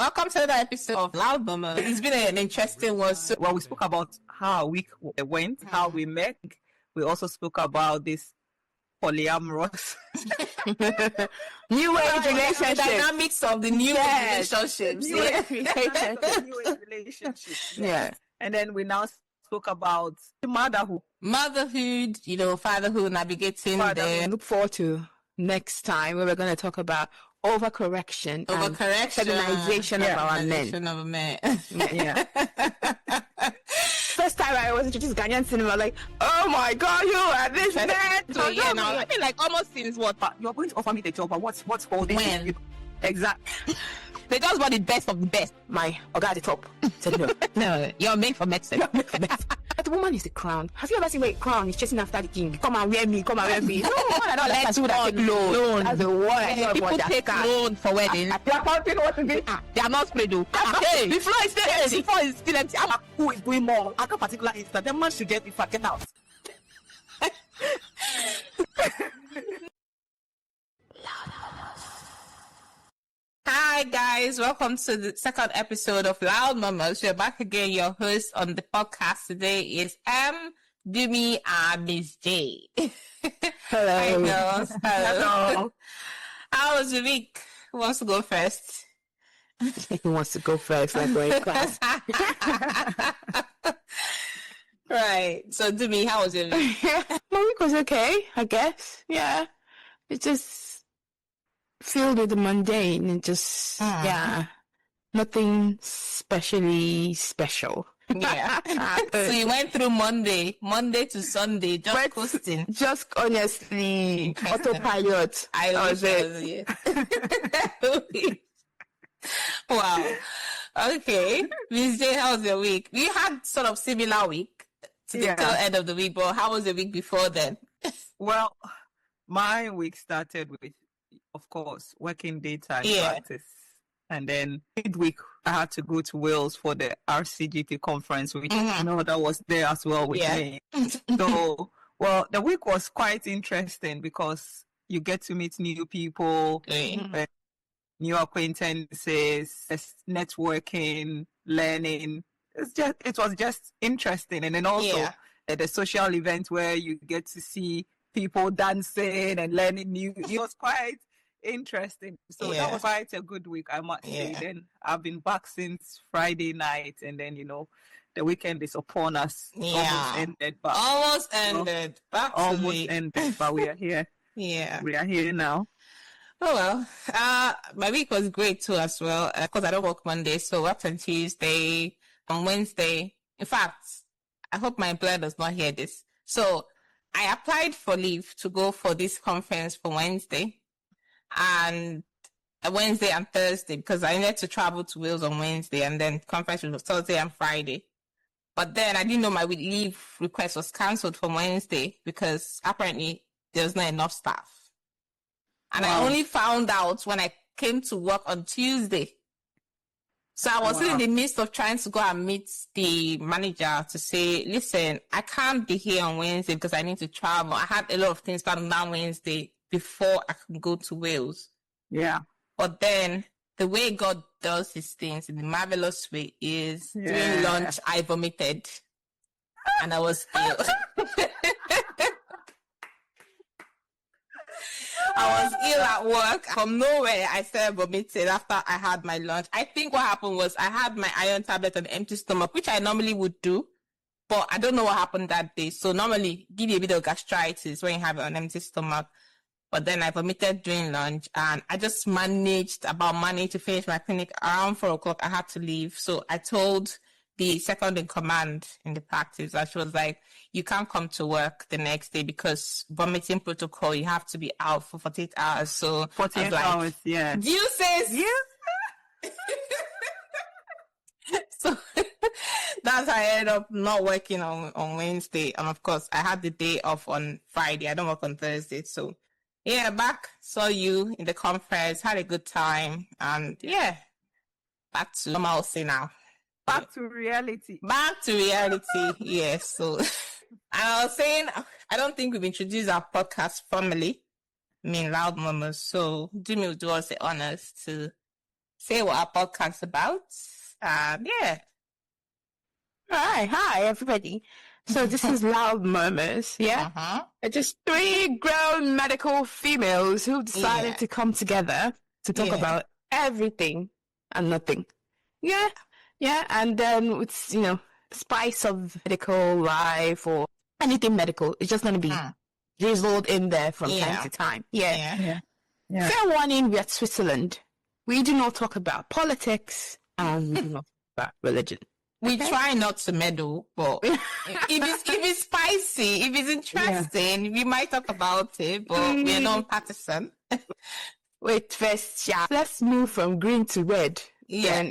Welcome to another episode of Loud Mama. It's been an interesting one. So, Well, we spoke about how our week went, how we met. We also spoke about this polyamorous new age relationship, dynamics of the new age relationships. New age relationships. Yeah. And then we now spoke about motherhood, fatherhood, navigating. Look forward to next time where we're going to talk about overcorrection and feminization of our men. Yeah. First time I was introduced to Ghanaian cinema, like, oh my God, you are this man. So I mean, like almost since what? You're going to offer me the job, but what's holding when? Exactly. They just want the best of the best. My Oga at the top said no. No, you're made for medicine. But the woman is the crown. Have you ever seen where a crown is chasing after the king? Come and wear me, come and wear me. No, I don't like people that take loan. That's the one. People take loan for wedding. They are counting what to do. They are not spread. Hey, the floor is still empty. The floor is still empty. Who is doing more? At a particular instant, the man should get out. Hi guys, welcome to the second episode of Loud Mamas. We're back again. Your host on the podcast today is Dumi and Miss J. Hello. Hi girls. Hello. How was your week? Who wants to go first? Who wants to go first? Like we're in class. Right. So Dumi, how was your week? My week was okay, I guess. Yeah. It just filled with the mundane and just nothing specially special. Yeah. So you went through Monday to Sunday, just coasting. Just honestly, autopilot. I was it. Wow. Okay. Miss J, how was your week? We had sort of similar week to the tail end of the week, but how was the week before then? Well, my week started with, of course, working daytime practice. And then midweek, I had to go to Wales for the RCGP conference, which that was there as well with me. So, well, the week was quite interesting because you get to meet new people, new acquaintances, networking, learning. It was just interesting. And then also at the social event where you get to see people dancing and learning new. It was quite interesting. So that was quite a good week, I must say. Then I've been back since Friday night, and then the weekend is upon us. Almost ended. But we are here. We are here now. Oh well. My week was great too as well, because I don't work Monday, so worked on Tuesday, on Wednesday. In fact, I hope my employer does not hear this. So I applied for leave to go for this conference for Wednesday and Thursday, because I needed to travel to Wales on Wednesday, and then conference was Thursday and Friday. But then I didn't know my leave request was cancelled for Wednesday because apparently there was not enough staff. And I only found out when I came to work on Tuesday. So I was in the midst of trying to go and meet the manager to say, listen, I can't be here on Wednesday because I need to travel. I had a lot of things planned on Wednesday before I could go to Wales. Yeah. But then the way God does his things in a marvelous way is during lunch, I vomited and I was ill. I was ill at work. From nowhere, I started vomiting after I had my lunch. I think what happened was I had my iron tablet on empty stomach, which I normally would do, but I don't know what happened that day. So normally, give you a bit of gastritis when you have it on empty stomach. But then I vomited during lunch, and I just managed to finish my clinic around 4:00. I had to leave. So I told the second in command in the practice, and she was like, you can't come to work the next day because vomiting protocol, you have to be out for 48 hours. So 48 hours, yeah. Do you say? Yeah. So that's how I ended up not working on Wednesday. And of course, I had the day off on Friday. I don't work on Thursday. So yeah, back, saw you in the conference, had a good time. And back to normalcy now. Back to reality. Yes. So, and I was saying, I don't think we've introduced our podcast formally. I mean, Loud Mamas. So, Jimmy will do us the honors to say what our podcast's about. Yeah. All right. Hi, everybody. So this is Loud Murmurs, yeah? Uh-huh. It's just three grown medical females who decided to come together to talk about everything and nothing. Yeah. Yeah. And then it's, spice of medical life or anything medical. It's just going to be drizzled in there from time to time. Yeah. Fair warning, we're at Switzerland. We do not talk about politics and we do not talk about religion. We try not to meddle, but if it's spicy, if it's interesting, we might talk about it, but we're not partisan. Wait, first, let's move from green to red. Yeah.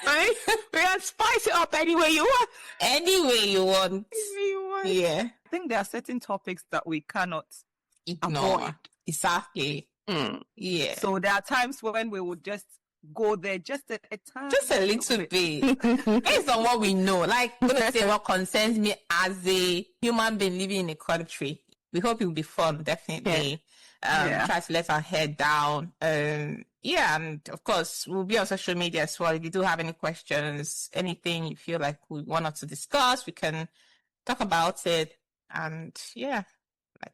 Right? We can spice it up any way you want. Any way you want. Yeah. I think there are certain topics that we cannot ignore. avoid. Exactly. Yeah. So there are times when we would just go there just a time. Just a little bit. Based on what we know. Like, I'm going to say what concerns me as a human being living in a country. We hope it will be fun, definitely. Try to let our head down. And of course, we'll be on social media as well. If you do have any questions, anything you feel like we want us to discuss, we can talk about it. And like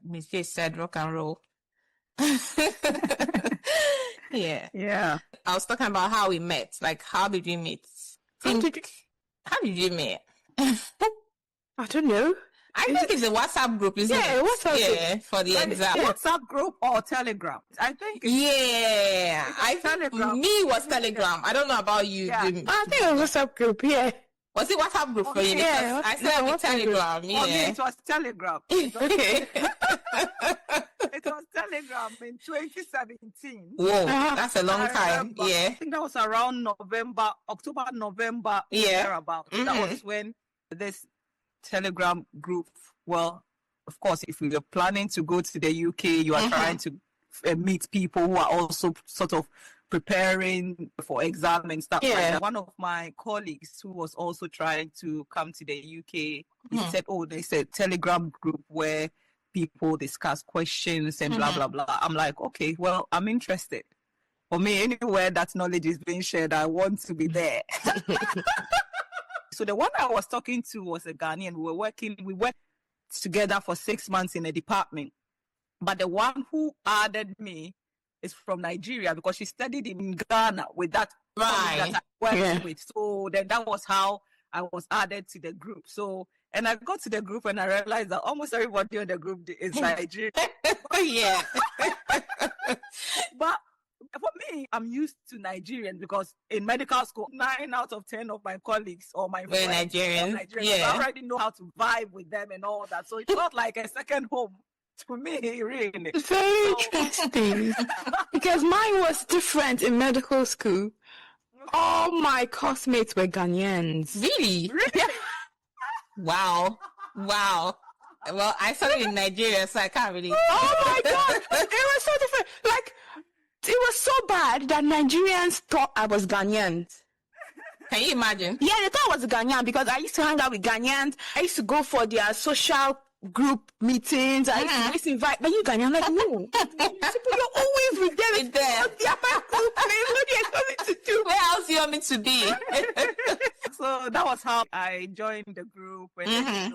Ms. J said, rock and roll. Yeah. I was talking about how we met. Like, how did we meet? How did you meet? I don't know. I think it's a WhatsApp group, isn't it? WhatsApp for the exam. WhatsApp group or Telegram? I think. I think Telegram. Me was Telegram. I don't know about you. I think it was WhatsApp group, Was it WhatsApp group for you? Yeah, I said it Telegram. For me, it was Telegram. Okay. It was Telegram in 2017. Whoa, that's a long time. I think that was around October, November. Thereabout. That was when this Telegram group, well, of course, if you're planning to go to the UK, you are trying to meet people who are also sort of preparing for exam and stuff like that. One of my colleagues who was also trying to come to the UK, he said, there's a Telegram group where people discuss questions and blah, blah, blah. I'm like, okay, well, I'm interested. For me, anywhere that knowledge is being shared, I want to be there. So the one I was talking to was a Ghanaian. We worked together for 6 months in a department. But the one who added me is from Nigeria because she studied in Ghana with that that I worked with. So then that was how I was added to the group. So, and I got to the group and I realized that almost everybody on the group is Nigerian. But for me, I'm used to Nigerian because in medical school, 9 out of 10 of my colleagues or my friends are Nigerian. So I already know how to vibe with them and all that. So it felt like a second home to me, really. Very interesting. Because mine was different in medical school. All my classmates were Ghanaians. Really? Wow. Well, I studied in Nigeria, so I can't really. Oh my God! It was so different. Like, it was so bad that Nigerians thought I was Ghanaian. Can you imagine? Yeah, they thought I was a Ghanaian because I used to hang out with Ghanaians. I used to go for their social group meetings. I used to invite, but you Ghanaian, like, no. You're always with them. They're my group. What do you expect me to do? Where else do you want me to be? So that was how I joined the group. And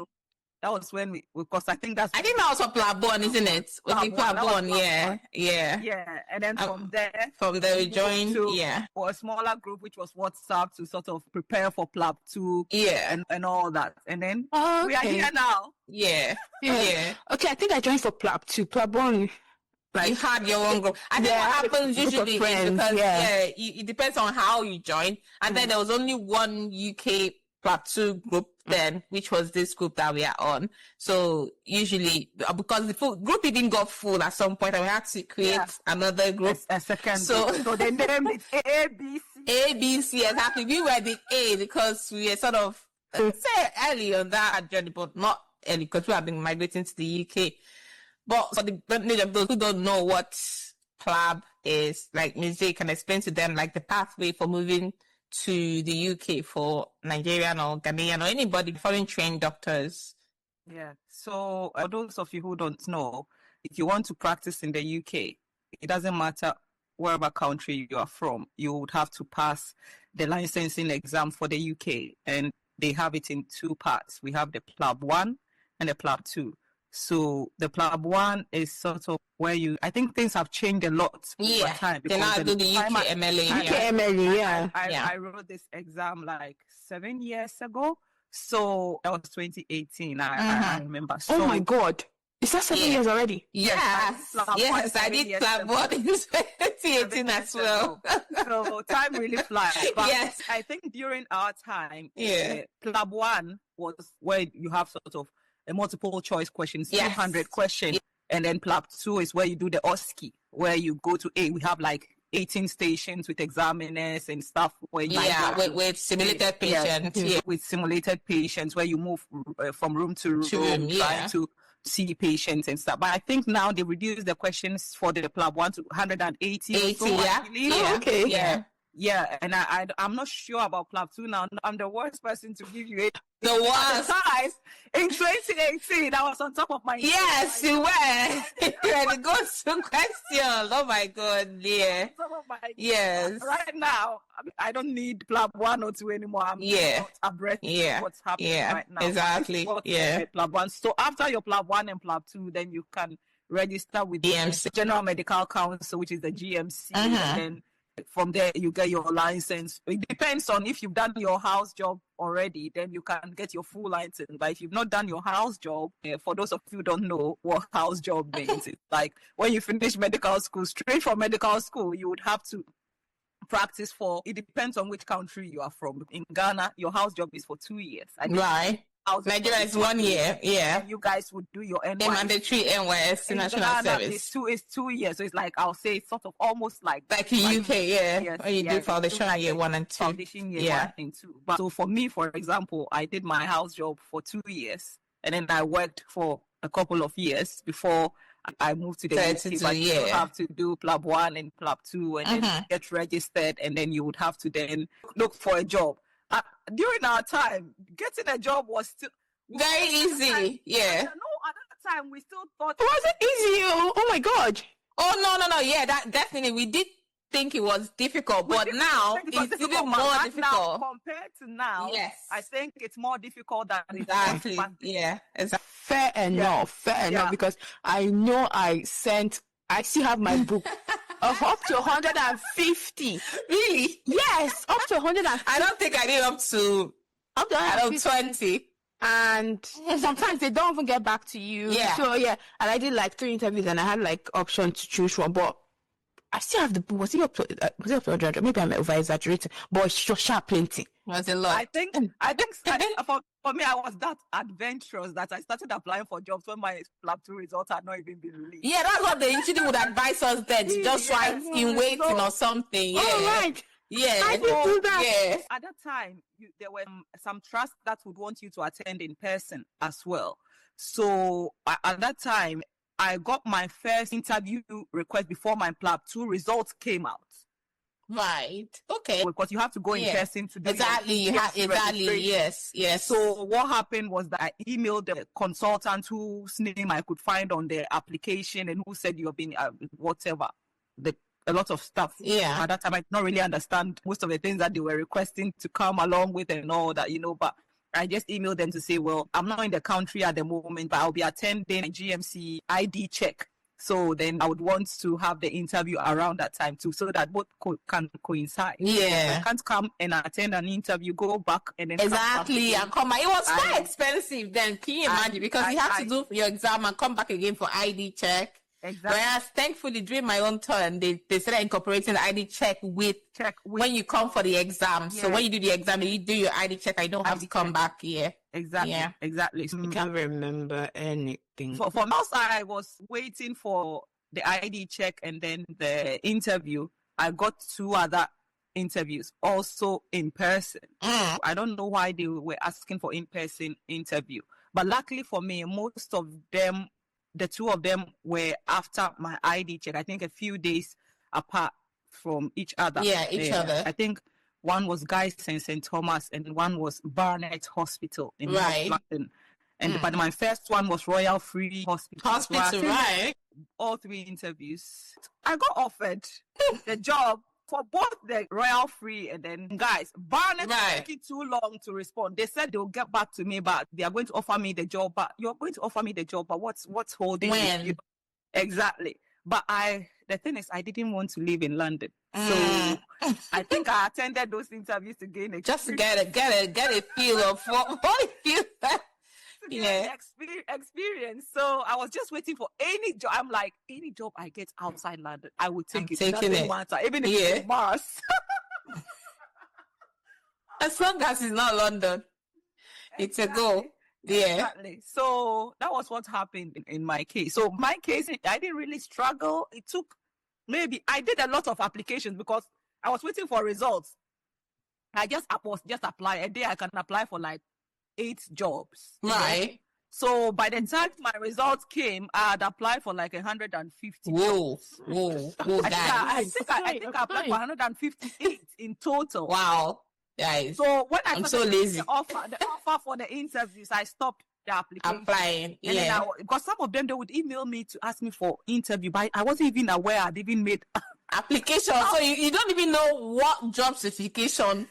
that was when because I think that was for Plabon, isn't it? With the Plabon, yeah. And then from there we joined, for a smaller group, which was WhatsApp to sort of prepare for Plab 2, and all that. And then we are here now. Yeah. Okay, I think I joined for Plab 2. Plabon. Like, you had your own group. I think what happens usually is because it depends on how you join. And then there was only one UK Plab 2 group then, which was this group that we are on. So usually, because the group even got full at some point, and we had to create another group. A second group. So the name is ABC. ABC, exactly. We were the A because we were sort of, say, early on that journey, but not early because we have been migrating to the UK. But for the benefit of those who don't know what PLAB is, like Ms. J can explain to them, like the pathway for moving to the UK for Nigerian or Ghanaian or anybody, foreign trained doctors. Yeah. So for those of you who don't know, if you want to practice in the UK, it doesn't matter wherever country you are from, you would have to pass the licensing exam for the UK. And they have it in two parts. We have the PLAB 1 and the PLAB 2. So the PLAB 1 is sort of where I think things have changed a lot over time. They now do the UK MLA. UK MLA, I wrote this exam like 7 years ago. So that was 2018. I remember. So, oh my God. Is that 7 years already? Yes, I did PLAB 1 in 2018 as well. So time really flies. But yes. I think during our time, PLAB 1 was where you have sort of a multiple choice questions, 200 questions. And then PLAB 2 is where you do the OSCE, where you go to we have like 18 stations with examiners and stuff. Where with simulated patients. With simulated patients, where you move from room to room, trying to see patients and stuff. But I think now they reduce the questions for the PLAB 1 to 180. 80, okay. Yeah, and I'm not sure about PLAB 2 now. I'm the worst person to give you it. The worst. In 2018, I was on top of my... Yes, you were. And it goes to question. Oh my God, yeah. Yes. Right now, I don't need PLAB 1 or 2 anymore. I'm not abreast of what's happening right now. Exactly. PLAB 1. So after your PLAB 1 and PLAB 2, then you can register with the General Medical Council, which is the GMC, and then from there you get your license. It depends on if you've done your house job already, then you can get your full license. But if you've not done your house job, for those of you who don't know what house job means, it's like when you finish medical school, straight from medical school, you would have to practice for, it depends on which country you are from. In Ghana, your house job is for 2 years. Right. Nigeria is 1 year. Yeah. You guys would do your NYS. Mandatory NYS National Service. It's 2 years. So it's like, I'll say sort of almost like the UK, Yes, when you do foundation year 1 and 2. Foundation year 1 and 2. But so for me, for example, I did my house job for 2 years, and then I worked for a couple of years before I moved to the UK. But you have to do PLAB 1 and PLAB 2 and then get registered, and then you would have to then look for a job. During our time, getting a job was still very easy. No, at that time we still thought it wasn't easy. Oh my God. Oh no. Yeah, that definitely we did think it was difficult, but now it's even more difficult. Now, compared to now, I think it's more difficult than exactly. Exactly. Fair enough, because I know I still have my book of up to 150. Really? Yes, up to 150. I don't think I did up to 20. And sometimes they don't even get back to you. Yeah. So and I did like 3 interviews and I had like option to choose from, but I still have the book. Was it up to 100? Maybe I'm over exaggerating, but it's just sharp plenty. Was a lot. I think for me, I was that adventurous that I started applying for jobs when my PLAB 2 results had not even been released. Yeah, that's what the institute would advise us then, to just write in waiting or something. Yeah. All right. Yeah. I did do that. Yeah. At that time, there were some trusts that would want you to attend in person as well. So at that time, I got my first interview request before my PLAB 2 results came out. Right. Okay. Because you have to go in person to do exactly. Yes. So what happened was that I emailed the consultant whose name I could find on the application and who said you have been whatever, a lot of stuff. Yeah. At that time, I did not really understand most of the things that they were requesting to come along with and all that, but I just emailed them to say, well, I'm not in the country at the moment, but I'll be attending a GMC ID check. So then I would want to have the interview around that time too, so that both can coincide. Yeah. I can't come and attend an interview, go back and then exactly and come back. It was quite expensive then. Can you imagine? Because you have to do your exam and come back again for ID check. Exactly. Whereas thankfully during my own turn, they started incorporating the ID check with when you come for the exam. Yeah. So when you do the exam, you do your ID check. I don't have to come back here. Exactly. Yeah. Exactly. I can't remember anything. For us, I was waiting for the ID check and then the interview. I got 2 other interviews also in person. I don't know why they were asking for in-person interview, but luckily for me, most of them, the 2 of them were after my ID check. I think a few days apart from each other. Yeah, each other. I think one was Guy's and St. Thomas and one was Barnet Hospital in North London. And but my first one was Royal Free Hospital. Right. all 3 interviews. I got offered the job for both the Royal Free and then guys. Barnett taking too long to respond. They said they'll get back to me, but they are going to offer me the job. But you're going to offer me the job, but what's holding you? Exactly. But the thing is, I didn't want to live in London. So I think I attended those interviews to gain experience. Just to get a feel of what it feels like. Experience. So I was just waiting for any job. I'm like, any job I get outside London, I will take it. Taking it. Matter, even if it's Mars. As long as it's not London, it's a goal. Yeah. Exactly. So that was what happened in my case. So my case, I didn't really struggle. It took I did a lot of applications because I was waiting for results. I just apply a day. I can apply for like 8 jobs. Right. So by the time my results came, I had applied for like 150. Whoa, I think I applied for 158 in total. Wow. Guys. So when I'm so lazy. The offer for the interviews, I stopped the application. Applying. And then because some of them, they would email me to ask me for interview, but I wasn't even aware I'd even made application. So you don't even know what job certification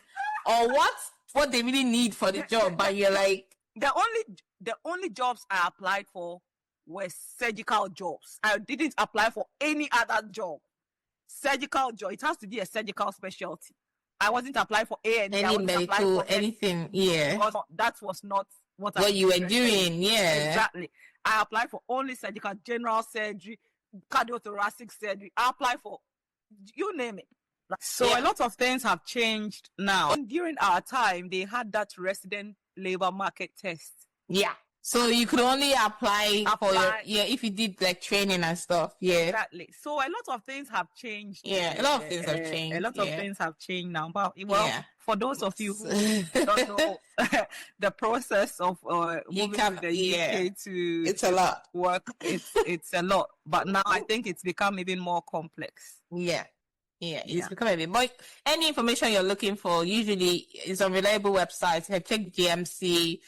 or what they really need for the job, but you're like, the only jobs I applied for were surgical jobs. I didn't apply for any other job. Surgical job. It has to be a surgical specialty. I wasn't applying for any medical, anything. Yeah. That was not what you were doing. Yeah. Exactly. I applied for only surgical, general surgery, cardiothoracic surgery. I applied for, you name it. So a lot of things have changed now. And during our time, they had that resident labor market test. Yeah. So you could only apply for if you did like training and stuff. Yeah. Exactly. So a lot of things have changed. Yeah, a lot of things have changed. A lot of things have changed now. But for those of you who don't know the process of moving to the UK to it's a lot work, it's a lot. But now I think it's become even more complex. Yeah, it's become a bit. But any information you're looking for usually is on reliable websites. You can check GMC.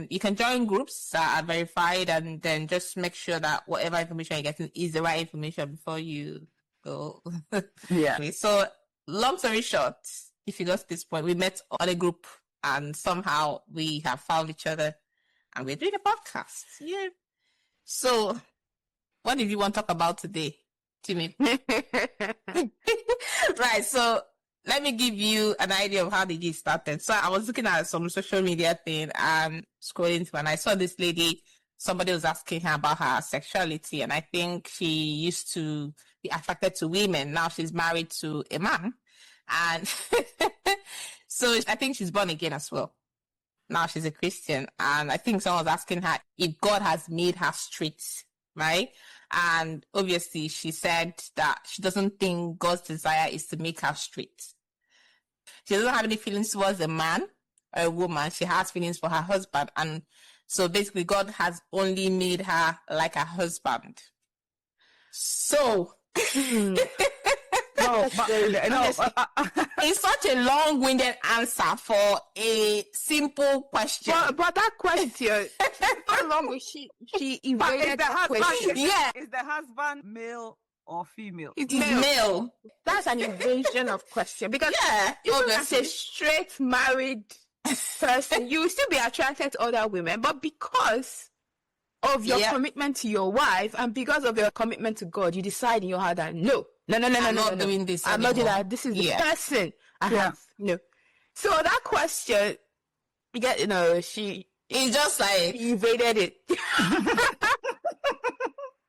You can join groups that are verified, and then just make sure that whatever information you're getting is the right information before you go. Yeah. Okay, so long story short, if you got to this point, we met on a group, and somehow we have found each other, and we're doing a podcast. Yeah. So, what did you want to talk about today, Timmy? Right, so let me give you an idea of how the gist started. So I was looking at some social media thing and scrolling through, and I saw this lady, somebody was asking her about her sexuality, and I think she used to be attracted to women. Now she's married to a man, and so I think she's born again as well. Now she's a Christian, and I think someone was asking her if God has made her straight, right? And obviously she said that she doesn't think God's desire is to make her straight. She doesn't have any feelings towards a man or a woman. She has feelings for her husband. And so basically God has only made her like a husband. So it's such a long-winded answer for a simple question. But that question, how long was she evaded that question? Yeah. Is the husband male or female? It's male. That's an invasion of question. Because even as a straight married person, you will still be attracted to other women. But because of your commitment to your wife and because of your commitment to God, you decide in your heart that no. I'm not doing this anymore. I'm not doing that. This is the person I have. No. So that question, she is just like evaded it.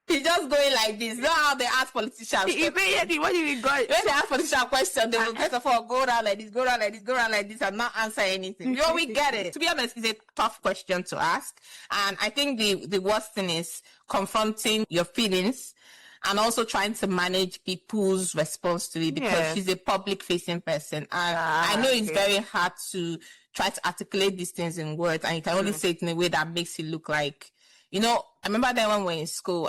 He's just going like this. You know how they ask politicians? He evaded it. What do you mean? When they ask politician question, they will first of all go around like this, go around like this, go around like this, and not answer anything. We get it. To be honest, it's a tough question to ask, and I think the worst thing is confronting your feelings. And also trying to manage people's response to it because she's a public-facing person. And I know it's very hard to try to articulate these things in words, and you can only say it in a way that makes it look like, I remember that when we were in school,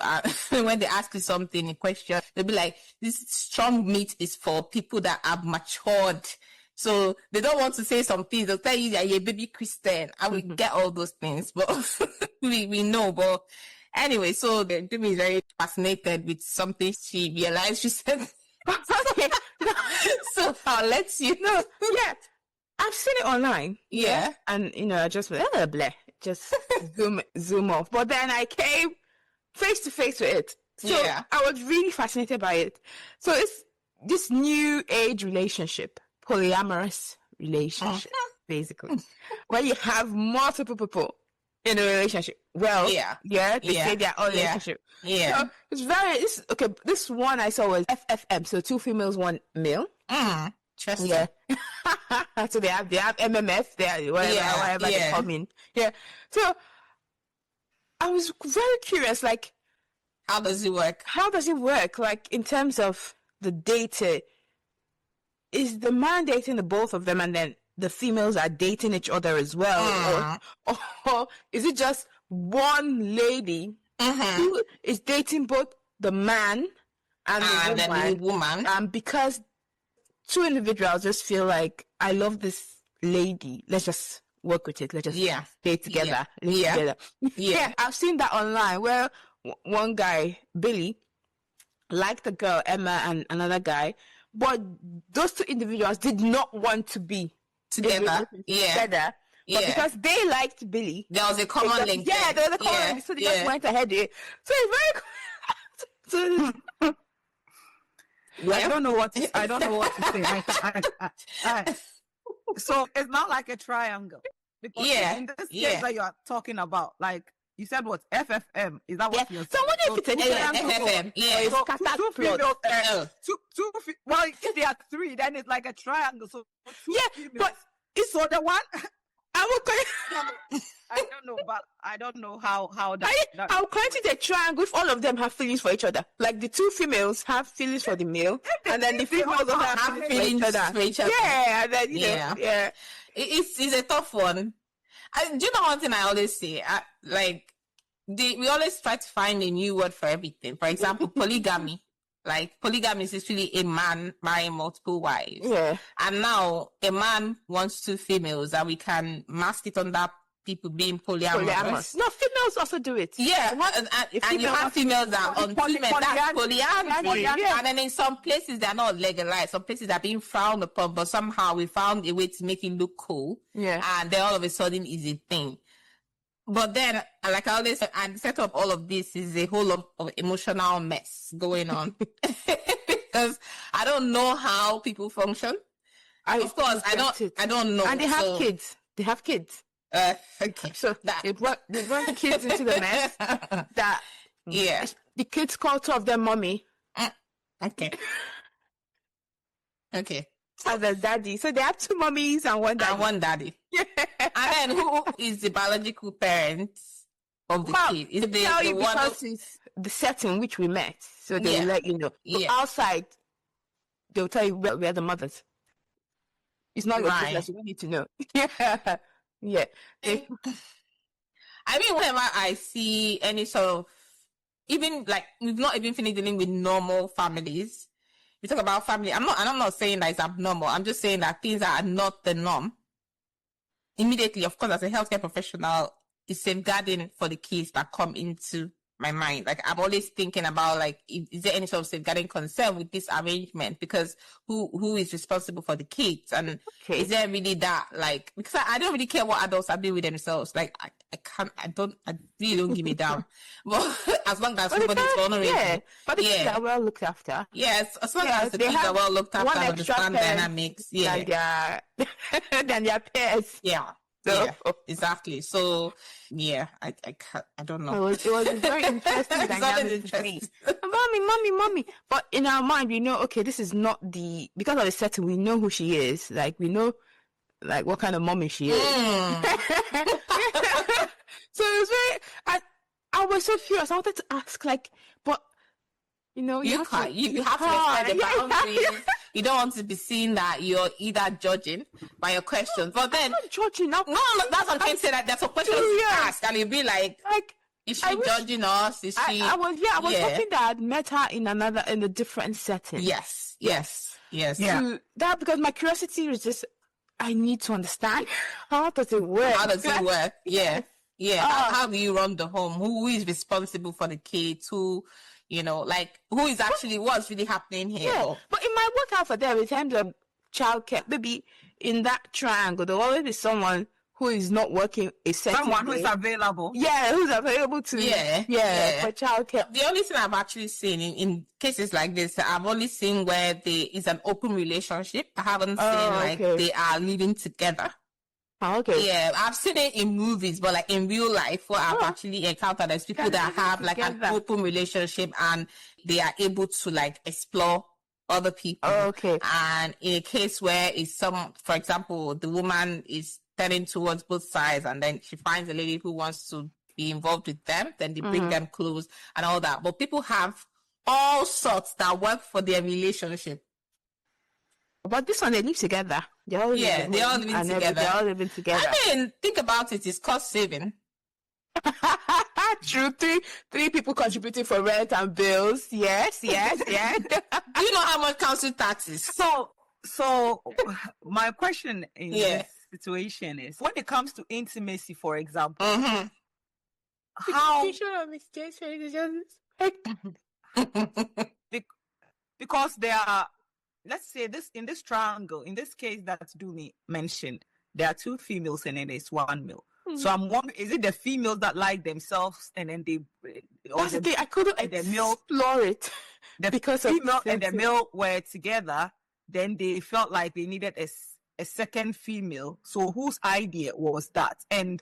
when they ask you something, a question, they'll be like, this strong meat is for people that are matured. So they don't want to say some things. They'll tell you that you're a baby Christian, and we get all those things, but we know, but Anyway, so the Jimmy is very fascinated with something she realized. She said, Okay. so I'll let you know. Yeah. I've seen it online. Yeah. And, I just went, blah, just zoom off. But then I came face to face with it. So Yeah. I was really fascinated by it. So it's this new age relationship, polyamorous relationship, basically, where you have multiple people in a relationship. Well, they say they're all relationship. Yeah. So it's this one I saw was FFM, so 2 females, 1 male. Interesting. Yeah. So they have MMF, whatever they come in. Yeah. So I was very curious, like, how does it work? How does it work? Like, in terms of the data, is the man dating the both of them and then the females are dating each other as well? Or is it just one lady who is dating both the man and the woman? And because 2 individuals just feel like, I love this lady, let's just work with it. Let's just stay together. Yeah. I've seen that online where one guy, Billy, liked the girl, Emma, and another guy, but those 2 individuals did not want to be together. But because they liked Billy, there was a common link. Yeah, there was a common link, so they just went ahead with it. So it's very cool. I don't know what to say. So it's not like a triangle. Because in this case that you are talking about, like you said, what FFM? Is that what you're saying? So what if it's an FFM? Yeah. So two females. Well, if there are 3, then it's like a triangle. So 2 females. But it's so the one. I don't know how that. I'll create it a triangle if all of them have feelings for each other. Like the 2 females have feelings for the male, and then the females also have feelings for each other. Yeah, and then It's a tough one. Do you know one thing I always say? We always try to find a new word for everything. For example, polygamy. Like, polygamy is actually a man marrying multiple wives. Yeah. And now a man wants 2 females, and we can mask it under people being polyamorous. No, females also do it. Yeah. And you have females that are on that's polyamory. Yeah. And then in some places, they're not legalized. Some places are being frowned upon, but somehow we found a way to make it look cool. Yeah. And then all of a sudden is a thing. But then, like I always said, and set up all of this is a whole lot of emotional mess going on. Because I don't know how people function. I don't know. And they have kids. They have kids. Okay. So they brought kids into the mess. That the kids call 2 of them mommy. Okay. Okay. As a daddy. So they have 2 mummies and 1 daddy. And 1 daddy. And then who is the biological parent of the kid? Is it the one because it's the setting which we met. So they will let you know. But outside, they'll tell you where the mothers. It's not your business. You don't need to know. Yeah. I mean, whenever I see any sort of, even like, we've not even finished dealing with normal families. We talk about family. I'm not saying that it's abnormal. I'm just saying that things are not the norm. Immediately, of course, as a healthcare professional, it's safeguarding for the kids that come into my mind. Like, I'm always thinking about, like, is there any sort of safeguarding concern with this arrangement? Because who is responsible for the kids? And is there really that, like, because I don't really care what adults are doing with themselves. Like, I really don't give a damn. But as long as somebody's vulnerable. Yeah, but the kids are well looked after. Yes, as long as the kids are well looked after and understand dynamics. Yeah. Than their peers. Yeah. So, yeah, exactly. So, I don't know. It was a very interesting dynamic to me. Mommy. But in our mind, we know, okay, this is not because of the setting, we know who she is. Like, we know, like, what kind of mommy she is. So it was very, I was so curious. I wanted to ask, like, but, you have to respect the boundaries. You don't want to be seen that you're either judging by your questions, but then I'm not judging. No, that's what I'm trying to say. That there's some questions to ask, and you'll be like, is she judging us? Is she? I was hoping that I'd met her in a different setting. Yes. So that, because my curiosity was just, I need to understand how does it work. Yeah. Yeah, how do you run the home? Who is responsible for the kids? Who, like, who is actually, what's really happening here? Yeah, but it might work out for them in terms of childcare. Maybe in that triangle, there will always be someone who is not working a certain Someone who day. is available. Yeah, who's available to for childcare. The only thing I've actually seen in cases like this, I've only seen where there is an open relationship. I haven't seen they are living together. Oh, okay. Yeah, I've seen it in movies, but like in real life, what I've actually encountered is people that have like an open relationship and they are able to like explore other people. Oh, okay. And in a case where it's for example, the woman is turning towards both sides and then she finds a lady who wants to be involved with them, then they bring them close and all that. But people have all sorts that work for their relationship. But this one, they live together. They're all living together. They're all living together. I mean, think about it. It's cost saving. True. Three people contributing for rent and bills. Yes. Do you know how much council tax is? So my question in this situation is, when it comes to intimacy, for example, how? Because there are, let's say this in this triangle, in this case that Dumi mentioned, there are two females and then there's one male. So I'm wondering, is it the females that like themselves and then they? That's the thing. I couldn't explore it because the female and the male were together. Then they felt like they needed a second female. So whose idea was that? And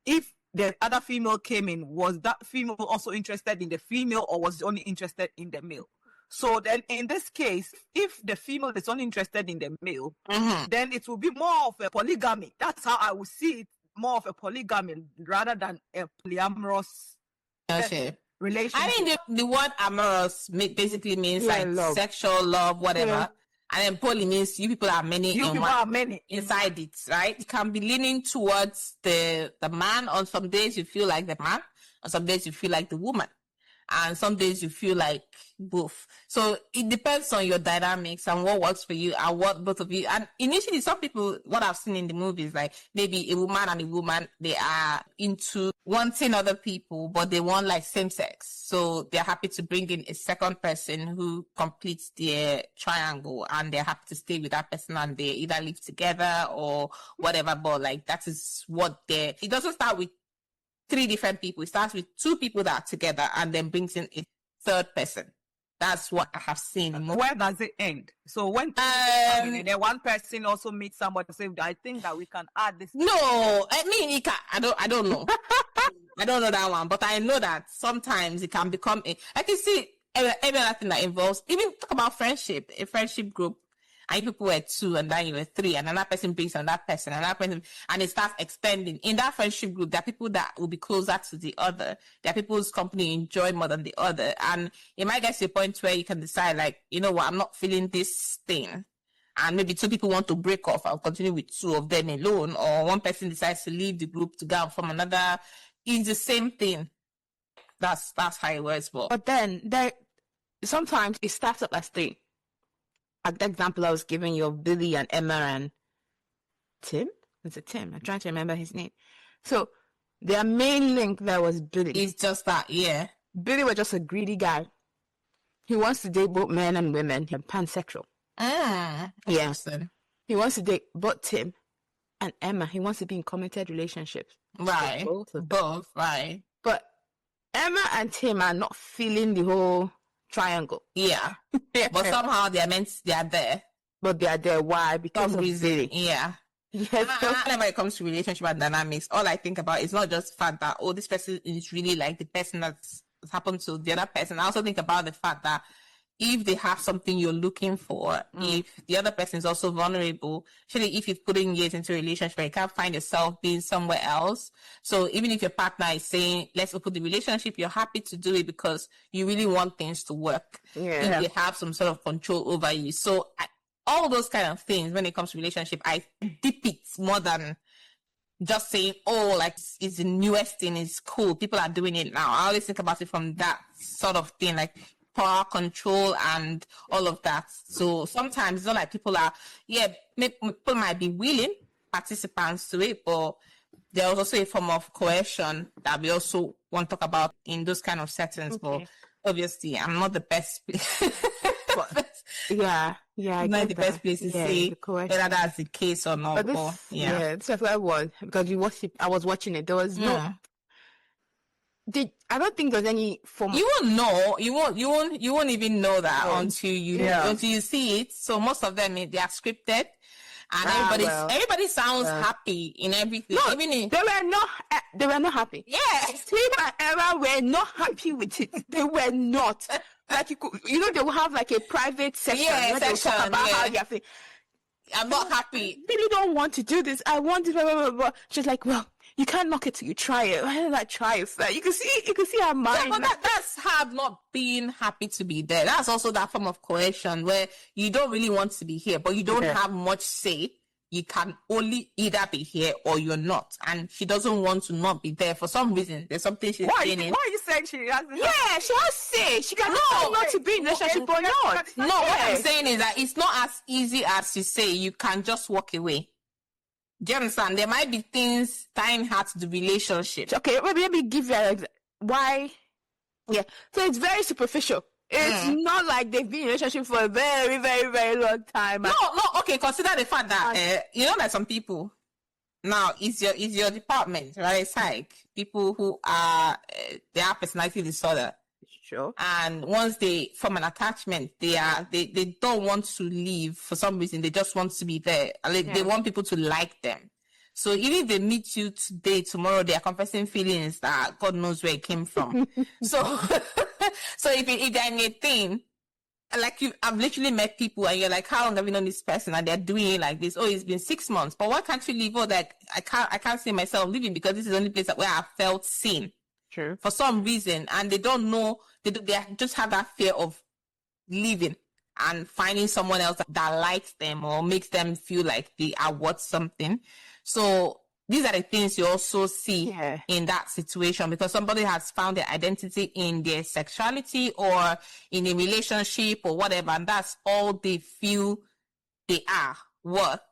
if the other female came in, was that female also interested in the female or was only interested in the male? So then in this case, if the female is only interested in the male, then it will be more of a polygamy. That's how I would see it, more of a polygamy rather than a polyamorous relationship. I think the word amorous basically means love. Sexual love, whatever. Yeah. And then poly means you people are many. You people are many inside it, right? It can be leaning towards the man. On some days you feel like the man. On some days you feel like the woman. And some days you feel like both. So it depends on your dynamics and what works for you and what both of you. And initially, some people, what I've seen in the movies, like maybe a woman and a woman, they are into wanting other people, but they want like same sex. So they're happy to bring in a second person who completes their triangle and they're happy to stay with that person and they either live together or whatever. But like that is what it doesn't start with 3 different people. It starts with 2 people that are together and then brings in a third person. That's what I have seen. Where does it end? So when then one person also meets somebody and say, I think that we can add this. No, I mean, I don't know. I don't know that one, but I know that sometimes it can become I can see every other thing that involves, even talk about friendship, a friendship group. And people were 2 and then you were 3 and another person brings another person, and it starts extending. In that friendship group, there are people that will be closer to the other. There are people whose company you enjoy more than the other. And it might get to a point where you can decide like, you know what, I'm not feeling this thing. And maybe 2 people want to break off. I'll continue with 2 of them alone. Or one person decides to leave the group to go from another. It's the same thing. That's how it works. But then sometimes it starts up as 3. Like the example I was giving you of Billy and Emma and Tim. Was it Tim? I'm trying to remember his name. So their main link there was Billy. It's just that, yeah. Billy was just a greedy guy. He wants to date both men and women. He's pansexual. Yeah. He wants to date both Tim and Emma. He wants to be in committed relationships. Right. Both, right. But Emma and Tim are not feeling the whole triangle. Yeah. But somehow they are there. But they are there. Why? Because of Billy. Yeah. Whenever it comes to relationship and dynamics, all I think about is not just the fact that, this person is really like the person that's happened to the other person. I also think about the fact that if they have something you're looking for, if the other person is also vulnerable, actually if you've put in years into a relationship, you can't find yourself being somewhere else. So even if your partner is saying, let's open the relationship, you're happy to do it because you really want things to work. Yeah. If they have some sort of control over you. So all those kind of things, when it comes to relationship, I dip it more than just saying, like it's the newest thing, it's cool, people are doing it now. I always think about it from that sort of thing, like power, control, and all of that. So sometimes it's not like people are, people might be willing participants to it, but there was also a form of coercion that we also want to talk about in those kind of settings. Okay. But obviously, I'm not the best. Yeah, I not get the that. best place to say the coercion. whether that's the case or not. But this, But, yeah. this is what I was, because I was watching it. There was no. I don't think there's any form. You won't know. You won't even know that until you see it. So most of them, they are scripted, and everybody sounds happy in everything. No, even they were not happy. Yeah, Steve and Era were not happy with it. They were not. Like they will have like a private section where they will talk about how they are feeling. I'm not happy. I really don't want to do this. I want this. Blah, blah, blah, blah. She's like, well, you can't knock it till you try it. Why did I try it first? You can see her mind. Yeah, but that's her not being happy to be there. That's also that form of coercion where you don't really want to be here, but you don't have much say. You can only either be here or you're not. And she doesn't want to not be there for some reason. There's something she's saying. Why are you saying she has? Yeah, she has say. She can not to be in a relationship or not. No, what I'm saying is that it's not as easy as to say you can just walk away. Do you understand? There might be things tying her to the relationship. Okay, let me give you why. Yeah, so it's very superficial. It's not like they've been in a relationship for a very, very, very long time. No, okay, consider the fact that, like some people, now, it's your department, right? It's like people who are, they have personality disorder. Sure. And once they form an attachment, they don't want to leave for some reason. They just want to be there. They want people to like them. So even if they meet you today, tomorrow, they are confessing feelings that God knows where it came from. so if they're in a thing, like I've literally met people and you're like, how long have you known this person? And they're doing it like this. Oh, it's been 6 months. But why can't you leave? Oh, that I can't see myself leaving because this is the only place where I felt seen. True. For some reason, and they don't know, they just have that fear of leaving and finding someone else that likes them or makes them feel like they are worth something. So these are the things you also see in that situation, because somebody has found their identity in their sexuality or in a relationship or whatever, and that's all they feel they are worth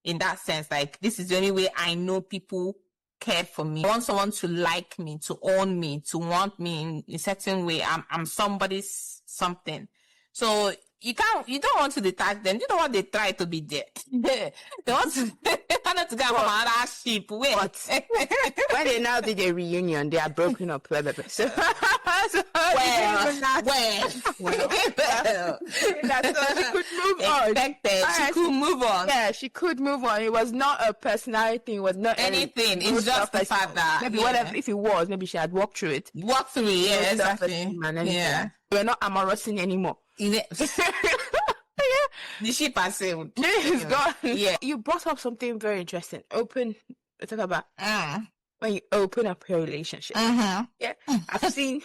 in that sense. Like, this is the only way I know people care for me. I want someone to like me, to own me, to want me in a certain way. I'm somebody's something. So you don't want to detach them. You know what, they try to be there. They want to to get from another ship. Wait. When they now did a reunion, they are broken up. So she could move on. She could move on. Yeah, she could move on. It was not a personality. It was not anything. It's just the fact that maybe whatever. If it was, maybe she had walked through it. Yeah, exactly. Yeah, we're not amorosing anymore. The ship has sailed. It's gone. Yeah. You brought up something very interesting. Talk about when you open up your relationship. Yeah. I've seen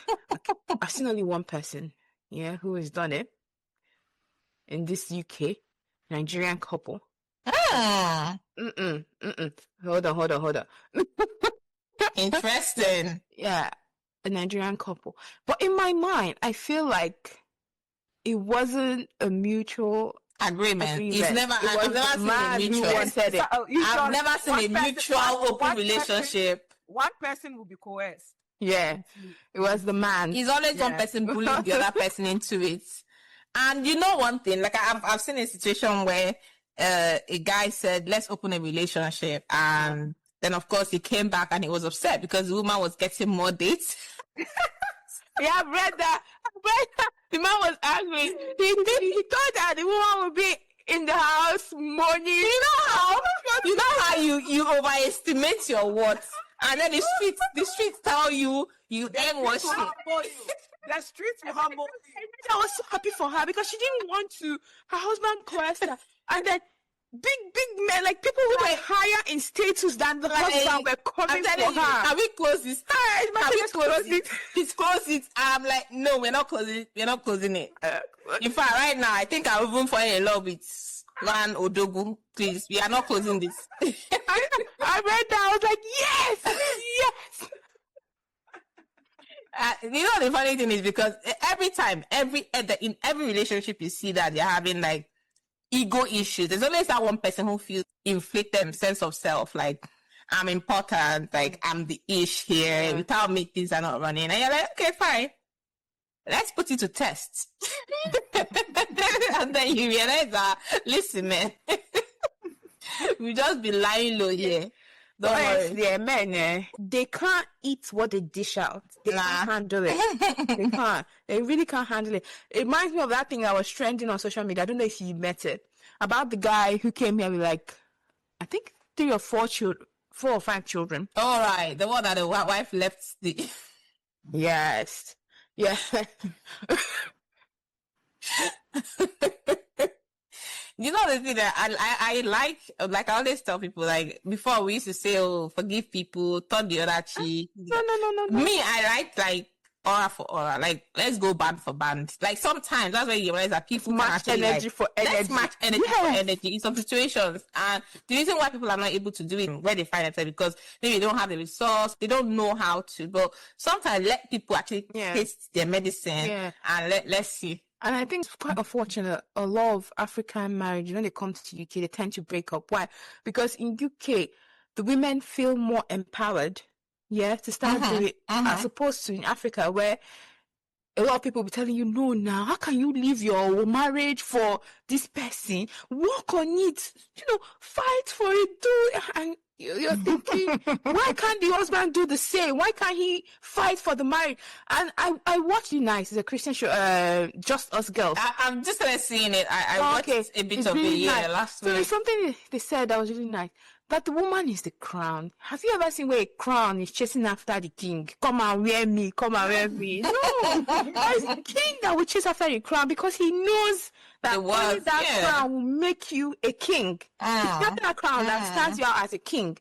only one person, who has done it in this UK Nigerian couple. Hold on. Interesting. Yeah, a Nigerian couple. But in my mind, I feel like it wasn't a mutual agreement. I've never seen a mutual open relationship. One person will be coerced. Yeah, it was the man. It's always one person pulling the other person into it. And you know one thing, like I've seen a situation where a guy said, let's open a relationship. And then, of course, he came back and he was upset because the woman was getting more dates. Yeah, I've read that. The man was angry. He thought that the woman would be in the house mourning. You know how you overestimate your worth, and then the streets tell you then what she. The streets will humble you. I was so happy for her because she didn't want to. Her husband coerced her, and then big men, like people who were higher in status than the husband, were coming for her. Can we close this? Close it. I'm like, no, we're not closing it. We're not closing it. In fact, right now, I think I'm even falling in love with Lan Odogu. Please, we are not closing this. I read that. I was like, yes. You know, the funny thing is because every time, in every relationship, you see that they're having like ego issues. There's always that one person who feels inflated sense of self, like I'm important, like I'm the ish here. Without me, things are not running. And you're like, okay, fine. Let's put it to test. And then you realize that, listen, man, we just be lying low here. Don't worry. Yeah, men, they can't eat what they dish out. They can't handle it. They can't. They really can't handle it. It reminds me of that thing that was trending on social media. I don't know if you met it. About the guy who came here with like, I think 4 or 5 children. All right. The one that the wife left the... Yes. Yeah. You know the thing that I like I always tell people, like, before we used to say, oh, forgive people, turn the other cheek. No. Me, I like aura for aura. Like, let's go band for band. Like, sometimes that's when you realize that people match can actually, energy for energy. Let's match energy for energy in some situations. And the reason why people are not able to do it where they find themselves, because maybe they don't have the resource, they don't know how to. But sometimes let people actually taste their medicine and let's see. And I think it's quite unfortunate. A lot of African marriages, when they come to UK, they tend to break up. Why? Because in UK, the women feel more empowered, to start doing it, as opposed to in Africa, where a lot of people will be telling you, no, now, how can you leave your marriage for this person? Work on it, fight for it, do it. And you're thinking, why can't the husband do the same? Why can't he fight for the marriage? And I watched it nice. It's a Christian show, Just Us Girls. I'm just seeing it. I watched a bit of really it nice. last So week. there's something they said that was really nice. That the woman is the crown. Have you ever seen where a crown is chasing after the king? Come and wear me, come and wear me. No, it's the king that will chase after the crown because he knows that only that crown will make you a king. It's not that crown that stands you out as a king.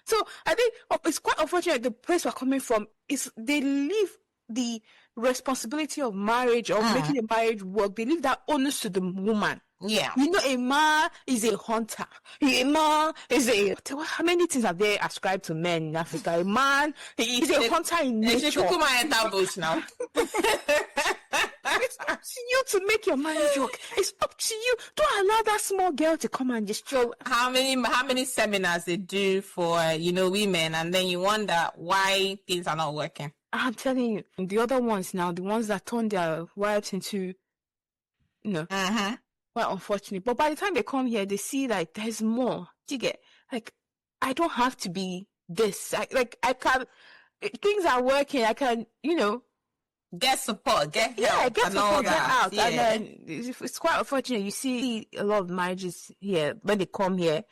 So I think it's quite unfortunate. The place we're coming from is they leave the responsibility of marriage or making the marriage work. They leave that onus to the woman. Yeah. A man is a hunter. A man is how many things have they ascribed to men in Africa? A man is a hunter in nature. Bush now. It's up to you to make your marriage work. It's up to you. Don't allow that small girl to come and destroy. How many seminars they do for women, and then you wonder why things are not working. I'm telling you, the other ones now, the ones that turn their wives into, quite unfortunate. But by the time they come here, they see like there's more. Do you get? Like, I don't have to be this. I can. Things are working. I can, get support, get help, get and support, all get that. out. And then it's quite unfortunate. You see a lot of marriages here when they come here,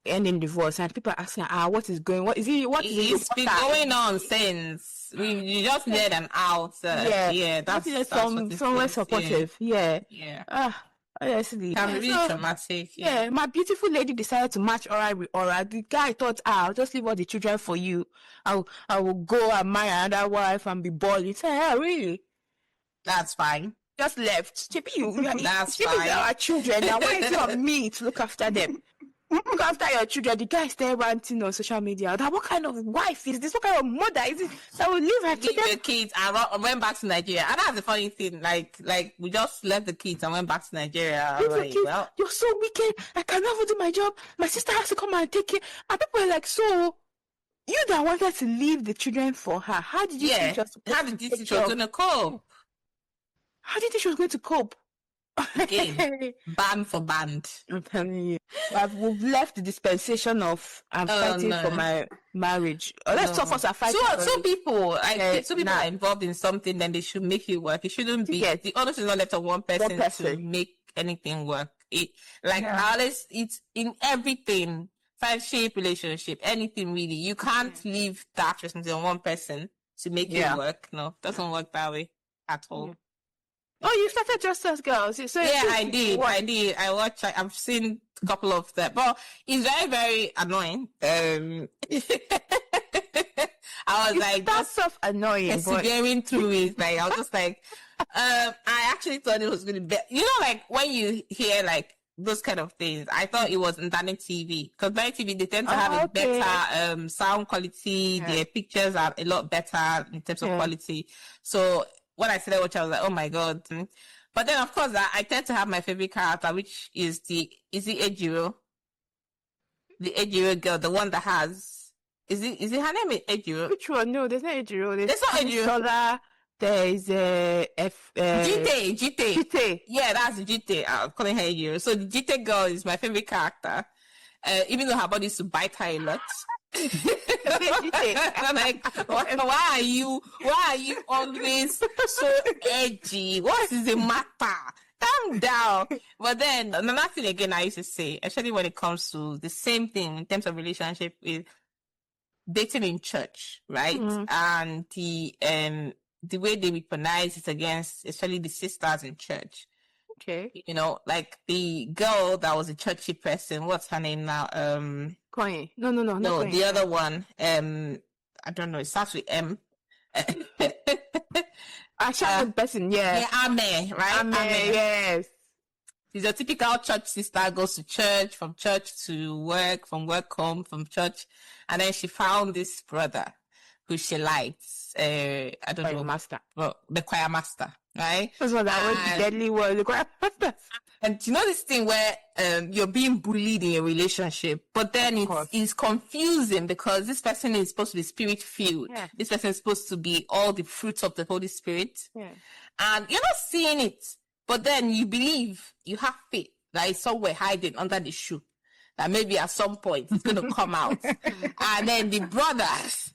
ending divorce, and people are asking, what is going? What is it? What is it? It's been going on since. We just let them out. That's somewhere supportive. Yeah. Honestly, can be really traumatic. Yeah, my beautiful lady decided to match Aura with Aura. The guy thought, I'll just leave all the children for you. I will go and marry another wife and be bored. He said, really? That's fine. Just left. That's fine. Our children. Now, why is it on me to look after them? Look after your children. The guy is there ranting on social media. That what kind of wife is this? What kind of mother is it that will leave her children? The kids and went back to Nigeria. And that's the funny thing. Like we just left the kids and went back to Nigeria. Like, well, you're so wicked. I cannot do my job. My sister has to come and take care. And people are like, so you that wanted to leave the children for her, how did you think she was going to cope? How did you think she was going to cope? Again, band for band. I'm telling you, we've left the dispensation of I'm fighting for my marriage. Unless some of us are fighting. So people, are involved in something, then they should make it work. It shouldn't be the onus is not left on one person to make anything work. It's in everything, friendship, relationship, anything really. You can't leave that responsibility on one person to make it work. No, it doesn't work that way at all. Yeah. Oh, you started Just Us Girls. So I did. I've seen a couple of them, but it's very, very annoying. I was like, that's so annoying. Persevering through it, like I was just like, I actually thought it was going to be, like when you hear like those kind of things, I thought it was internet TV, because internet TV they tend to have a better sound quality. Their pictures are a lot better in terms of quality. So when I started watching, I was like, oh my God. But then, of course, I tend to have my favorite character, which is the Ejiro. The Ejiro girl, the one that has Is it her name is Ejiro? Which one? No, there's not Ejiro. There's not Ejiro. Sola. There's Jite. Yeah, that's Jite. I'm calling her Ejiro. So the Jite girl is my favorite character. Even though her body used to bite her a lot. I'm like, why are you always so edgy? What is the matter? Calm down. But then another thing again I used to say, especially when it comes to the same thing in terms of relationship, is dating in church, right? And the way they weaponize it against, especially the sisters in church. Okay. You know, like the girl that was a churchy person, what's her name now? Koye. No, the other one. I don't know, it starts with M. Asha person, yeah. Yeah, Ame, right? Ame, yes. She's a typical church sister, goes to church, from church to work, from work home, from church. And then she found this brother who she likes. I don't know. Master. Well, the choir master, right? That's what that was the deadly word, the choir master. And you know this thing where you're being bullied in a relationship, but then it's confusing because this person is supposed to be spirit-filled. Yeah. This person is supposed to be all the fruits of the Holy Spirit. Yeah. And you're not seeing it, but then you believe, you have faith that it's somewhere hiding under the shoe, that maybe at some point it's going to come out. And then the brothers...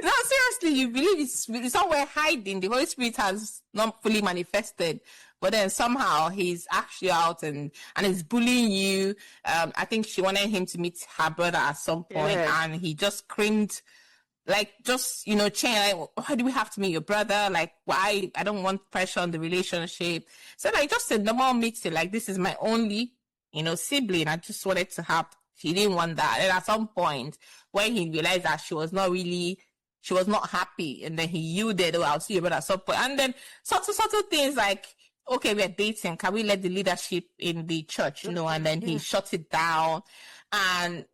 No, seriously, you believe it's somewhere hiding. The Holy Spirit has not fully manifested, but then somehow he's actually out and is bullying you. I think she wanted him to meet her brother at some point, and he just screamed, like, just, you know, change, like, why do we have to meet your brother? Like, why? I don't want pressure on the relationship. So, like, just a normal meeting, like, this is my only, you know, sibling. I just wanted to have, he didn't want that. And at some point, when he realized that she was not happy, and then he yielded, oh, I'll see you brother at some point. And then subtle things like, okay, we're dating, can we let the leadership in the church, you know? And then he shut it down. And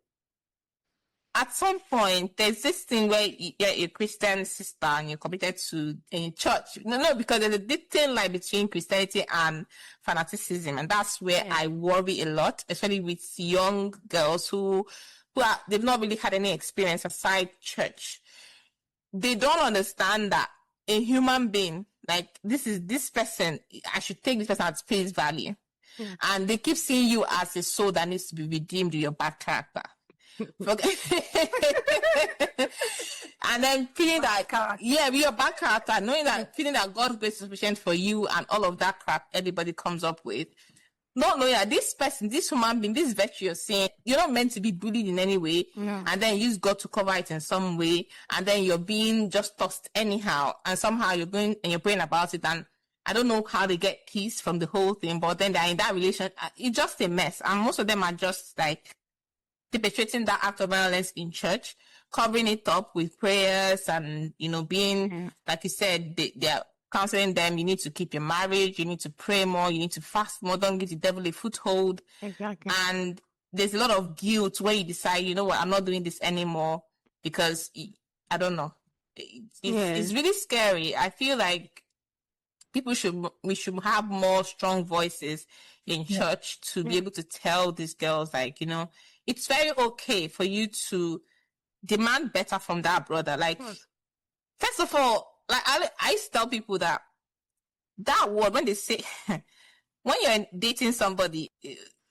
at some point, there's this thing where you're a Christian sister and you're committed to a church. No, because there's a big thin line between Christianity and fanaticism. And that's where I worry a lot, especially with young girls who they've not really had any experience aside church. They don't understand that a human being, like, this person, I should take this person at face value. Yeah. And they keep seeing you as a soul that needs to be redeemed with your bad character. And then feeling that, with your bad character, knowing that, feeling that God's grace is sufficient for you and all of that crap everybody comes up with. Not knowing that this person, this human being, this virtue you're saying, you're not meant to be bullied in any way. Yeah. And then you use God to cover it in some way. And then you're being just tossed anyhow. And somehow you're going and you're praying about it. And I don't know how they get peace from the whole thing, but then they're in that relation. It's just a mess. And most of them are just like perpetrating that act of violence in church, covering it up with prayers and, you know, being, like you said, they're counseling them. You need to keep your marriage. You need to pray more. You need to fast more. Don't give the devil a foothold. Exactly. And there's a lot of guilt where you decide, you know what, I'm not doing this anymore because I don't know. It's really scary. I feel like we should have more strong voices in church to be able to tell these girls, like, you know, it's very okay for you to demand better from that brother. Like, first of all, like I used to tell people that word, when they say, when you're dating somebody,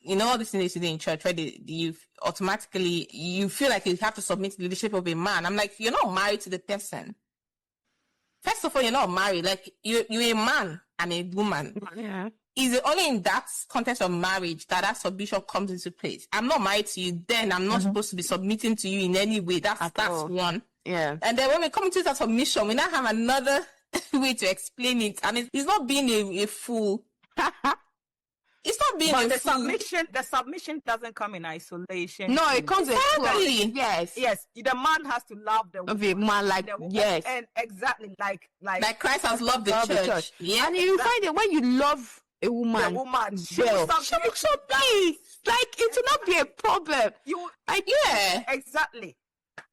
you know, all these things you do in church, where you automatically, you feel like you have to submit to the leadership of a man. I'm like, you're not married to the person. First of all, you're not married. Like, you're a man and a woman. Yeah. Is it only in that context of marriage that submission comes into place? I'm not married to you, then I'm not supposed to be submitting to you in any way. That's one. Yeah. And then when we come to that submission, we now have another way to explain it. And it's not being a fool. It's not being a fool. The submission doesn't come in isolation. No, it comes exactly. Yes. Yes. The man has to love the woman. The man, like, yes. And exactly like Christ has loved the church. Yeah. And you find that when you love a woman, she will be like, it will not be a problem. Exactly.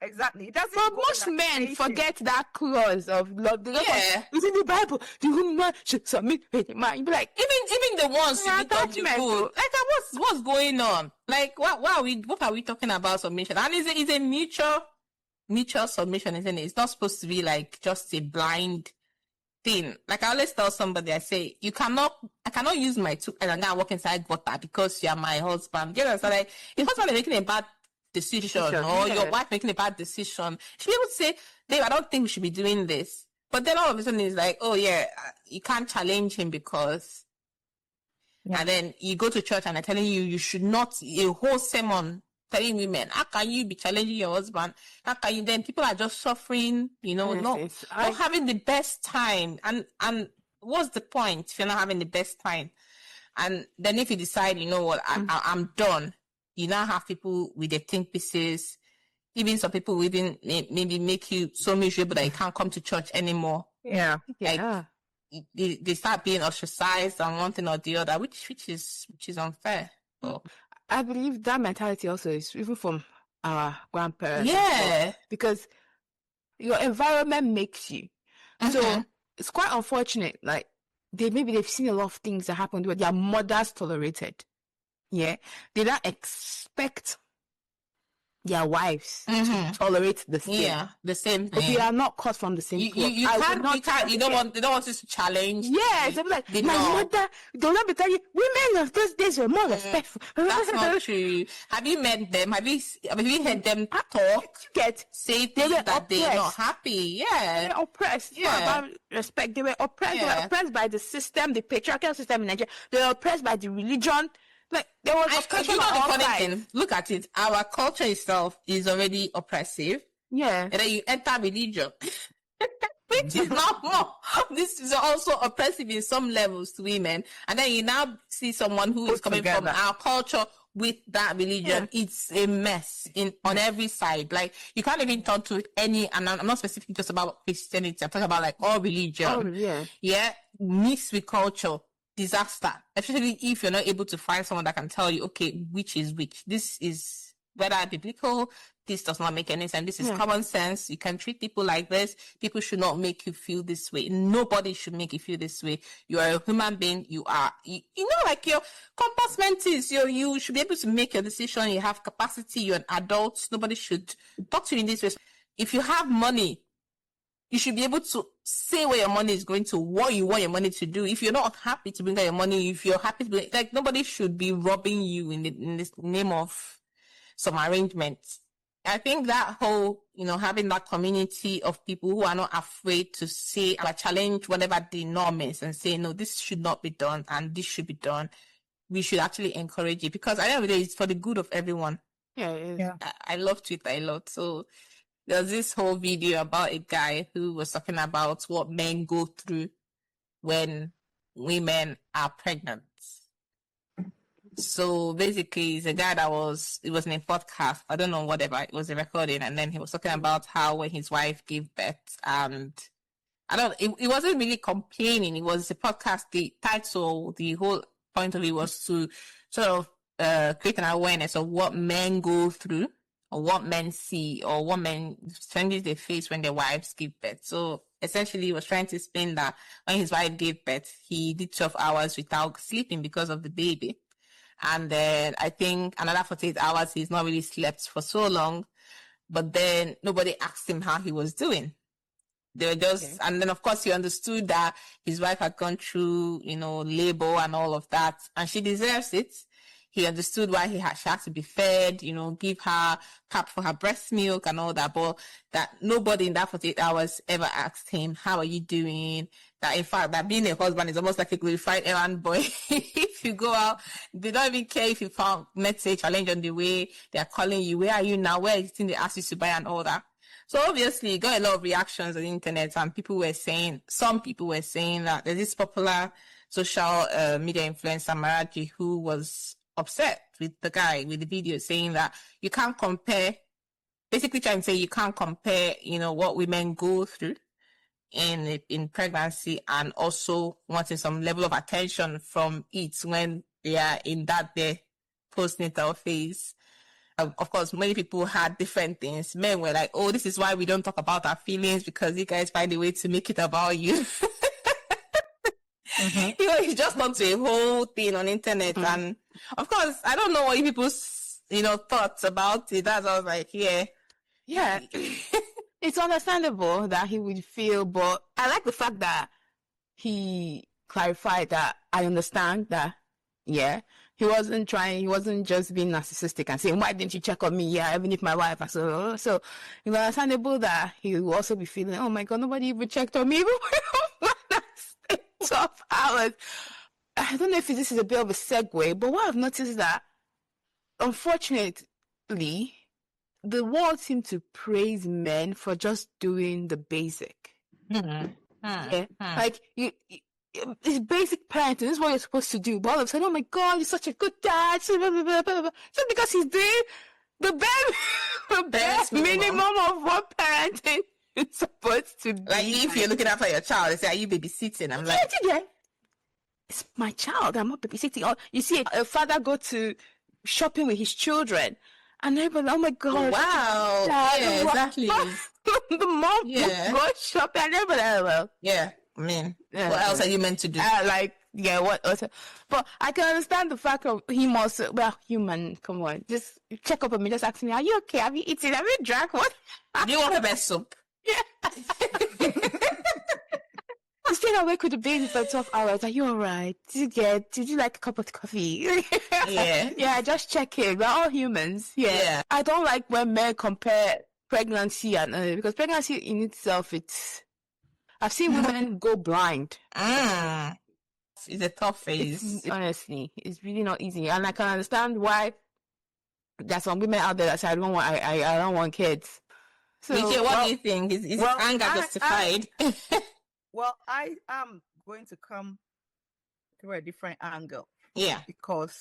Exactly. It doesn't But go most in that men nation. forget that clause of love. They don't Yeah. it's in the Bible. The woman should submit to the man. You be like, Even the ones you Yeah, meet on the attachment, road, though. like what's going on? Like what are we talking about submission? And it's a mutual submission, isn't it? It's not supposed to be like just a blind thing. Like I always tell somebody, I say, I cannot use my two and I'm gonna walk inside gutter because you're my husband. You know, so like if husband is making a bad decision or your wife making a bad decision, you should be able to say, Dave, I don't think we should be doing this. But then all of a sudden it's like, oh yeah, you can't challenge him because and then you go to church and they're telling you should not, a whole sermon telling women, how can you be challenging your husband? How can you? Then people are just suffering, not having the best time. And what's the point if you're not having the best time? And then if you decide, you know what, I'm done, you now have people with their think pieces. Even some people will even maybe make you so miserable that you can't come to church anymore. Yeah. Like, they start being ostracized on one thing or the other, which is unfair. So, I believe that mentality also is even from our grandparents. Yeah. Because your environment makes you. So it's quite unfortunate. Like they've seen a lot of things that happened where their mothers tolerated. Yeah. They don't expect their wives to tolerate the same. Yeah, the same thing. But they are not cut from the same You cloth. they don't want you to challenge. Yeah, they'll be like, my mother, they'll not be telling you, women of those days were more respectful. That's not true. Have you met them? Have you heard them talk? Say things that they're not happy? Yeah. They're oppressed. Yeah. It's not about respect. They were oppressed. Yeah. They were oppressed by the system, the patriarchal system in Nigeria. They were oppressed by the religion. Like there was oppression on all sides. Look at it. Our culture itself is already oppressive. Yeah. And then you enter religion. Which is not more. This is also oppressive in some levels to women. And then you now see someone who is coming from our culture with that religion. Yeah. It's a mess on every side. Like you can't even talk to any, and I'm not specifically just about Christianity. I'm talking about like all religion. Oh, yeah. Yeah. Mixed with culture. Disaster. Especially if you're not able to find someone that can tell you, okay, which is which. This is whether biblical, this does not make any sense. This is common sense. You can treat people like this. People should not make you feel this way. Nobody should make you feel this way. You are a human being. You are, like your compass mentis. You should be able to make your decision. You have capacity. You're an adult. Nobody should talk to you in this way. If you have money, you should be able to say where your money is going to, what you want your money to do. If you're not happy to bring out your money, if you're happy to bring, like nobody should be robbing you in this name of some arrangements. I think that whole, having that community of people who are not afraid to say or challenge whatever the norm is and say, no, this should not be done and this should be done. We should actually encourage it because at the end of the day, it's for the good of everyone. Yeah, it is. Yeah. I love Twitter a lot. So there's this whole video about a guy who was talking about what men go through when women are pregnant. So basically, it's a guy it was in a podcast. I don't know, whatever. It was a recording. And then he was talking about how when his wife gave birth and it wasn't really complaining. It was a podcast. The title, the whole point of it was to sort of create an awareness of what men go through or what men see or what men changes they face when their wives give birth. So essentially he was trying to explain that when his wife gave birth, he did 12 hours without sleeping because of the baby. And then I think another 48 hours, he's not really slept for so long. But then nobody asked him how he was doing. They were just, and then of course he understood that his wife had gone through, labor and all of that, and she deserves it. He understood why she had to be fed, give her cup for her breast milk and all that, but that nobody in that 48 hours ever asked him, how are you doing? That in fact, that being a husband is almost like a glorified errand boy. If you go out, they don't even care if you met a challenge on the way, they're calling you, where are you now? Where is the thing they asked you to buy and all that? So obviously, you got a lot of reactions on the internet, and some people were saying that there's this popular social media influencer, Maraji, who was upset with the guy with the video saying that you can't compare, basically trying to say you can't compare, what women go through in pregnancy and also wanting some level of attention from it when they are in that their postnatal phase. Of course, many people had different things. Men were like, oh, this is why we don't talk about our feelings, because you guys find a way to make it about you. He just went to a whole thing on internet. And of course, I don't know what people's, thoughts about it. That's why I was like, yeah. It's understandable that he would feel, but I like the fact that he clarified that I understand that, he wasn't just being narcissistic and saying, why didn't you check on me? Yeah, even if my wife, so it's understandable that he will also be feeling, oh my God, nobody even checked on me. 12 hours. I don't know if this is a bit of a segue, but what I've noticed is that, unfortunately, the world seems to praise men for just doing the basic. Like, it's basic parenting. This is what you're supposed to do. But all of a sudden, oh my God, you're such a good dad. So because he's doing the bare minimum of what parenting is supposed to be. Like, if you're looking after your child, they say, are you babysitting? I'm like, yeah. It's my child. I'm not babysitting. Or you see a father go to shopping with his children, and everybody, oh my God. Wow. Dad, yeah, exactly. The mom go shopping, and everybody, well. Yeah. I mean, what else are you meant to do? What else? But I can understand the fact of him also, human, come on. Just check up on me, just ask me, are you okay? Have you eaten? Have you drank? What? Do you want the best soup? Yeah. Staying awake with the baby for 12 hours. Are you all right? Did you like a cup of coffee? Yeah, just check it. We're all humans. Yeah. I don't like when men compare pregnancy and because pregnancy in itself, I've seen women go blind. It's a tough phase. Honestly, it's really not easy, and I can understand why there's some women out there that say, I don't want kids. So, Michelle, what do you think? Is anger justified? Well, I am going to come through a different angle. Yeah. Because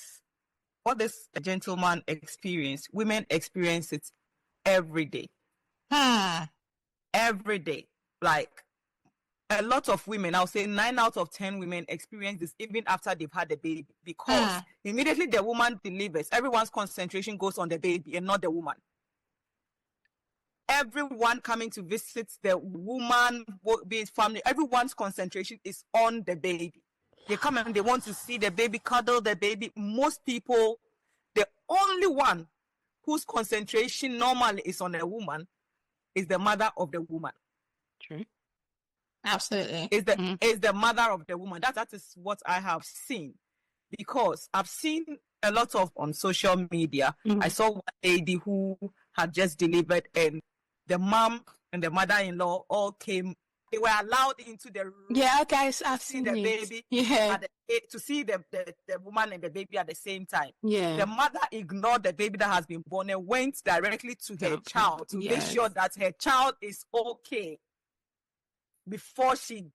what this gentleman experienced, women experience it every day. Every day. Like, a lot of women, I'll say 9 out of 10 women experience this even after they've had a baby, because immediately the woman delivers, everyone's concentration goes on the baby and not the woman. Everyone coming to visit the woman, be it family, everyone's concentration is on the baby. They come and they want to see the baby, cuddle the baby. Most people, the only one whose concentration normally is on a woman is the mother of the woman. True. Absolutely. Is the mother of the woman. That is what I have seen. Because I've seen a lot of on social media. I saw one lady who had just delivered, and the mom and the mother-in-law all came. They were allowed into the room. Yeah, guys, I've see seen the it. baby. Yeah. To see the woman and the baby at the same time. Yeah. The mother ignored the baby that has been born and went directly to her child to make sure that her child is okay before she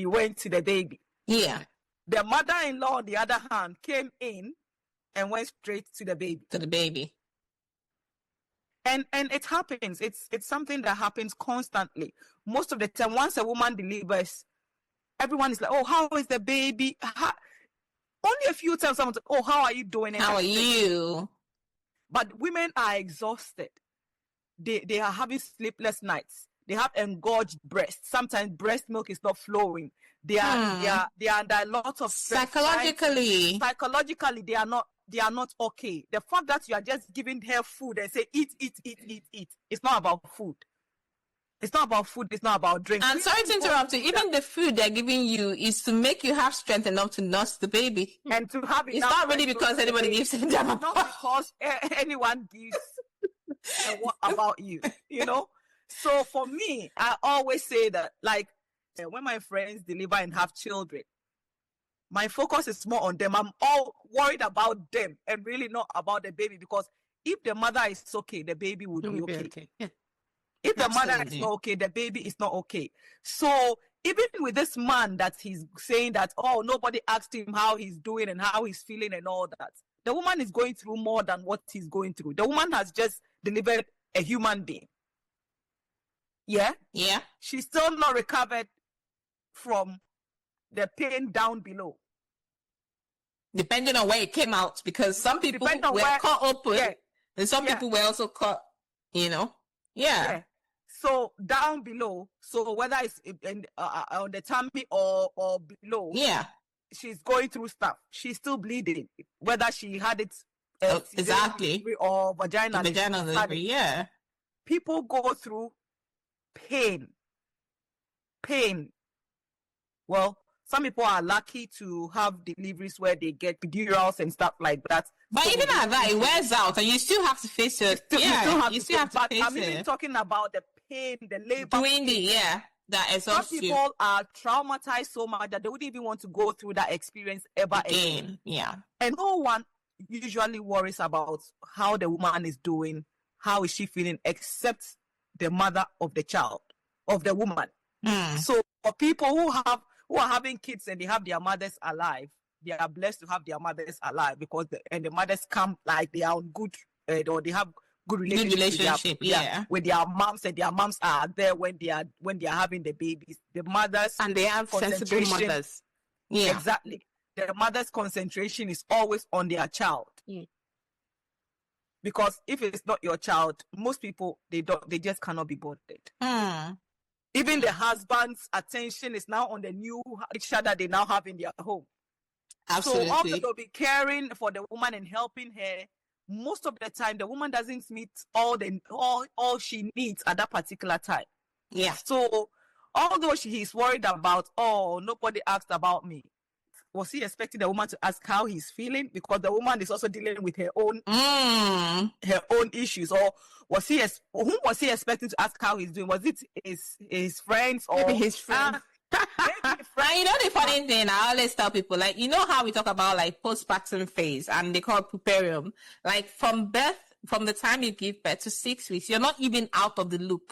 went to the baby. Yeah. The mother-in-law, on the other hand, came in and went straight to the baby. And it happens. It's something that happens constantly. Most of the time, once a woman delivers, everyone is like, oh, how is the baby? Only a few times someone's like, oh, how are you doing? How are you? But women are exhausted. They are having sleepless nights. They have engorged breasts. Sometimes breast milk is not flowing. They are under a lot of stress. Psychologically, they are not okay. The fact that you are just giving her food and say eat. It's not about food. It's not about food. It's not about drink. And sorry to interrupt you. Even the food they're giving you is to make you have strength enough to nurse the baby. And to have it's not really because anybody gives it them. Not because anyone gives what about you, you know? So for me, I always say that, like, when my friends deliver and have children, my focus is more on them. I'm all worried about them and really not about the baby, because if the mother is okay, the baby would be okay. Yeah. If the mother is not okay, the baby is not okay. So even with this man that he's saying that, oh, nobody asked him how he's doing and how he's feeling and all that, the woman is going through more than what he's going through. The woman has just delivered a human being. Yeah? Yeah. She's still not recovered from the pain down below. Depending on where it came out, because some people were caught open. Yeah. And some people were also caught, Yeah. So down below, so whether it's on the tummy or below, she's going through stuff. She's still bleeding, whether she had it exactly or vaginal delivery. Yeah. People go through pain. Well, some people are lucky to have deliveries where they get epidurals and stuff like that. But so even at that, it wears out, and you still have to face it. You still have to face it. I'm even talking about the pain, the labor. Doing that exhausts you. Some people are traumatized so much that they wouldn't even want to go through that experience ever again. Yeah. And no one usually worries about how the woman is doing, how is she feeling, except the mother of the child, of the woman. So for people who are having kids and they have their mothers alive, they are blessed to have their mothers alive because the mothers come like they are on good or they have good relationship with their moms, and their moms are there when they are having the babies. The mothers, and they have sensible mothers. Yeah, exactly. The mother's concentration is always on their child. Because if it's not your child, most people they just cannot be bothered. Even the husband's attention is now on the new child that they now have in their home. Absolutely. So although they'll be caring for the woman and helping her, most of the time the woman doesn't meet all she needs at that particular time. Yeah. So although he's worried about, nobody asked about me, was he expecting the woman to ask how he's feeling? Because the woman is also dealing with her own issues. Or whom was he expecting to ask how he's doing? Was it his friends or maybe his friends? The funny thing, I always tell people, like, how we talk about like postpartum phase, and they call it puerperium. Like from the time you give birth to 6 weeks, you're not even out of the loop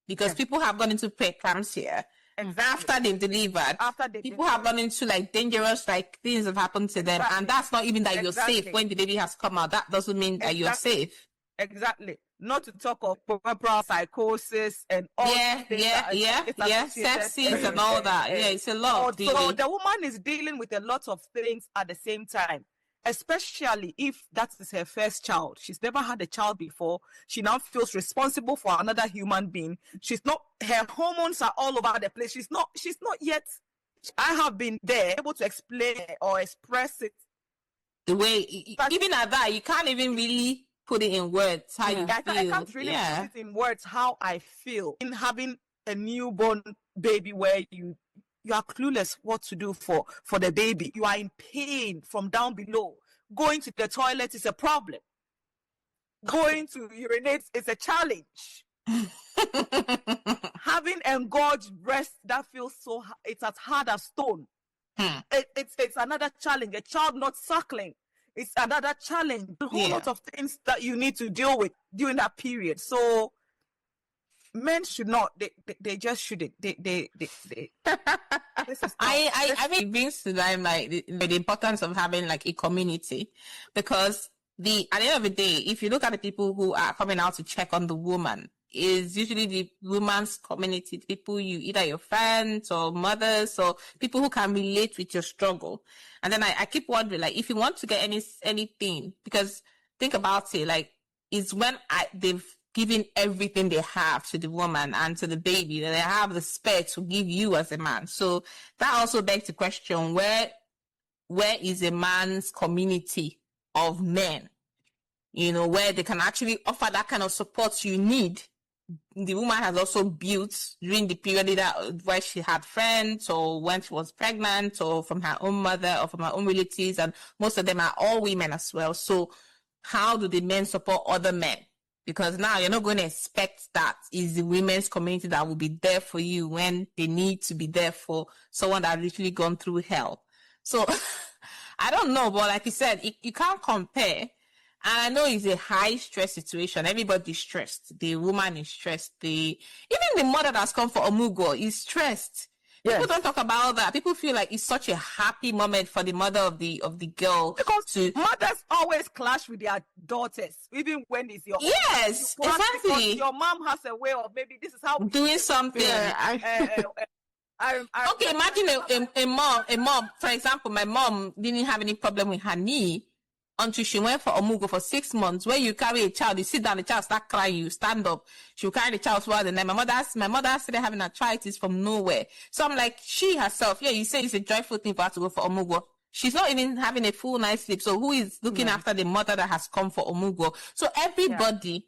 because people have gone into preeclampsia. After they've delivered, people have gone into like dangerous things have happened to them, and that's not even that you're safe when the baby has come out. That doesn't mean that you're safe. Exactly. Not to talk of puerperal psychosis and all sepsis and all that. Yeah, it's a lot. So the woman is dealing with a lot of things at the same time, especially if that is her first child. She's never had a child before. She now feels responsible for another human being. Her hormones are all over the place. She's not yet. I have been there, able to explain or express it. The way, even at that, you can't even really put it in words how you feel. I can't really put it in words how I feel in having a newborn baby where you are clueless what to do for the baby. You are in pain from down below. Going to the toilet is a problem. Going to urinate is a challenge. Having engorged breast that feels it's as hard as stone. It's another challenge. A child not suckling, it's another challenge. A whole lot of things that you need to deal with during that period. So men should not. They just shouldn't. They I mean, it brings to them like the importance of having like a community, because at the end of the day, if you look at the people who are coming out to check on the woman, is usually the woman's community, people either your friends or mothers or people who can relate with your struggle. And then I keep wondering, like, if you want to get anything, because think about it, like, it's when they've given everything they have to the woman and to the baby, that they have the spare to give you as a man. So that also begs the question, where is a man's community of men, where they can actually offer that kind of support you need? The woman has also built during the period where she had friends or when she was pregnant or from her own mother or from her own relatives, and most of them are all women as well. So how do the men support other men? Because now you're not going to expect that it's the women's community that will be there for you when they need to be there for someone that literally gone through hell. So I don't know, but like you said, you can't compare. And I know it's a high stress situation. Everybody's stressed. The woman is stressed. Even the mother that's come for Omugo is stressed. Yes. People don't talk about that. People feel like it's such a happy moment for the mother of the girl. Because mothers always clash with their daughters, even when it's your yes, exactly. Your mom has a way of maybe this is how doing something. Okay, imagine a mom. For example, my mom didn't have any problem with her knee. until she went for Omugo for 6 months. Where you carry a child, you sit down, the child start crying, you stand up, she'll carry the child throughout the night. My mother started having arthritis from nowhere. So I'm like, she herself, you say it's a joyful thing for her to go for Omugo. She's not even having a full night's sleep. So who is looking after the mother that has come for Omugo? So everybody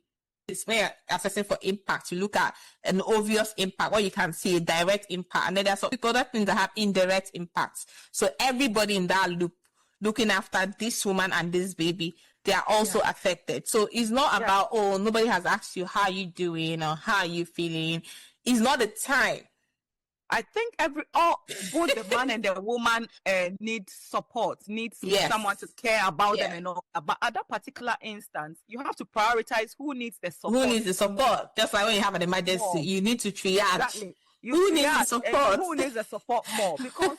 is where assessing for impact. You look at an obvious impact, where you can see a direct impact, and then there's some other things that have indirect impacts. So everybody in that loop, looking after this woman and this baby, they are also affected. So it's not about, oh, nobody has asked you how you doing or how are you feeling. It's not the time. I think both the man and the woman need support, needs someone to care about them and all. But at that particular instance, you have to prioritize who needs the support. Who needs the support? Just like when you have an emergency, you need to triage. Exactly. Who needs the support? Who needs the support more? Because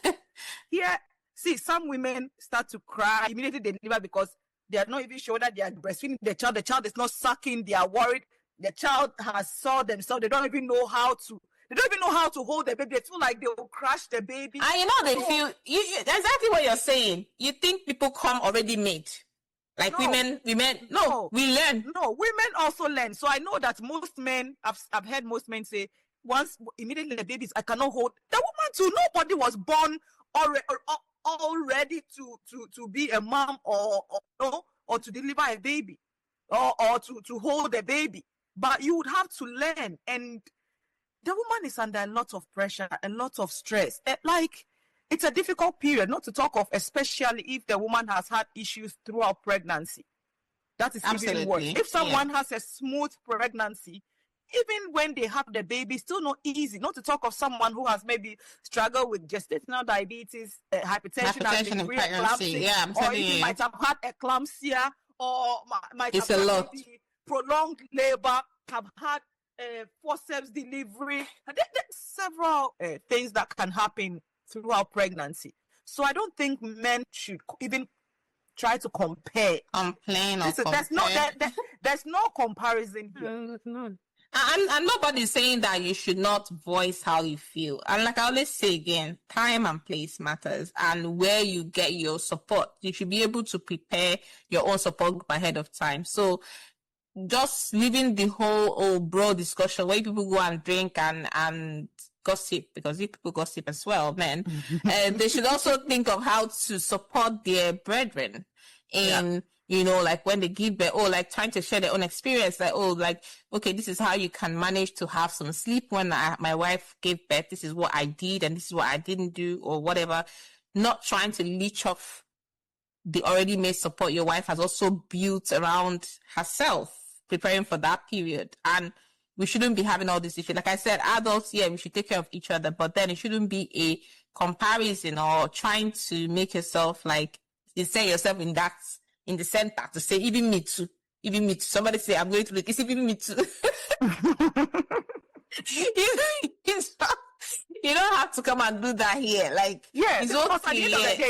here, see, some women start to cry immediately they deliver because they are not even sure that they are breastfeeding the child. The child is not sucking. They are worried. The child has saw themselves. They don't even know how to. They don't even know how to hold the baby. They feel like they will crash the baby. And you know they feel exactly what you're saying. You think people come already made. Like women. No, we learn. No, women also learn. So I know that most men, I've heard most men say, once immediately the babies, I cannot hold the woman too. Nobody was born already to be a mom or to deliver a baby or to hold a baby. But you would have to learn, and the woman is under a lot of pressure, a lot of stress. Like, it's a difficult period, not to talk of, especially if the woman has had issues throughout pregnancy. That is even worse. If someone has a smooth pregnancy, even when they have the baby, still not easy. Not to talk of someone who has maybe struggled with gestational diabetes, hypertension and preeclampsia, or even might have had eclampsia, or might have had prolonged labor, have had forceps delivery. There's several things that can happen throughout pregnancy. So I don't think men should even try to compare. There's no comparison here. And nobody's saying that you should not voice how you feel. And like I always say again, time and place matters, and where you get your support. You should be able to prepare your own support group ahead of time. So just leaving the whole broad discussion where people go and drink and gossip, because if people gossip as well, men, they should also think of how to support their brethren in, like when they give birth, or like trying to share their own experience, like, okay, this is how you can manage to have some sleep when my wife gave birth. This is what I did and this is what I didn't do, or whatever. Not trying to leech off the already made support your wife has also built around herself, preparing for that period. And we shouldn't be having all this issue. Like I said, adults, we should take care of each other, but then it shouldn't be a comparison or trying to make yourself like, insert yourself in the center to say, even me too. Somebody say, I'm going to look, it's even me too. You don't have to come and do that here. Like, it's okay.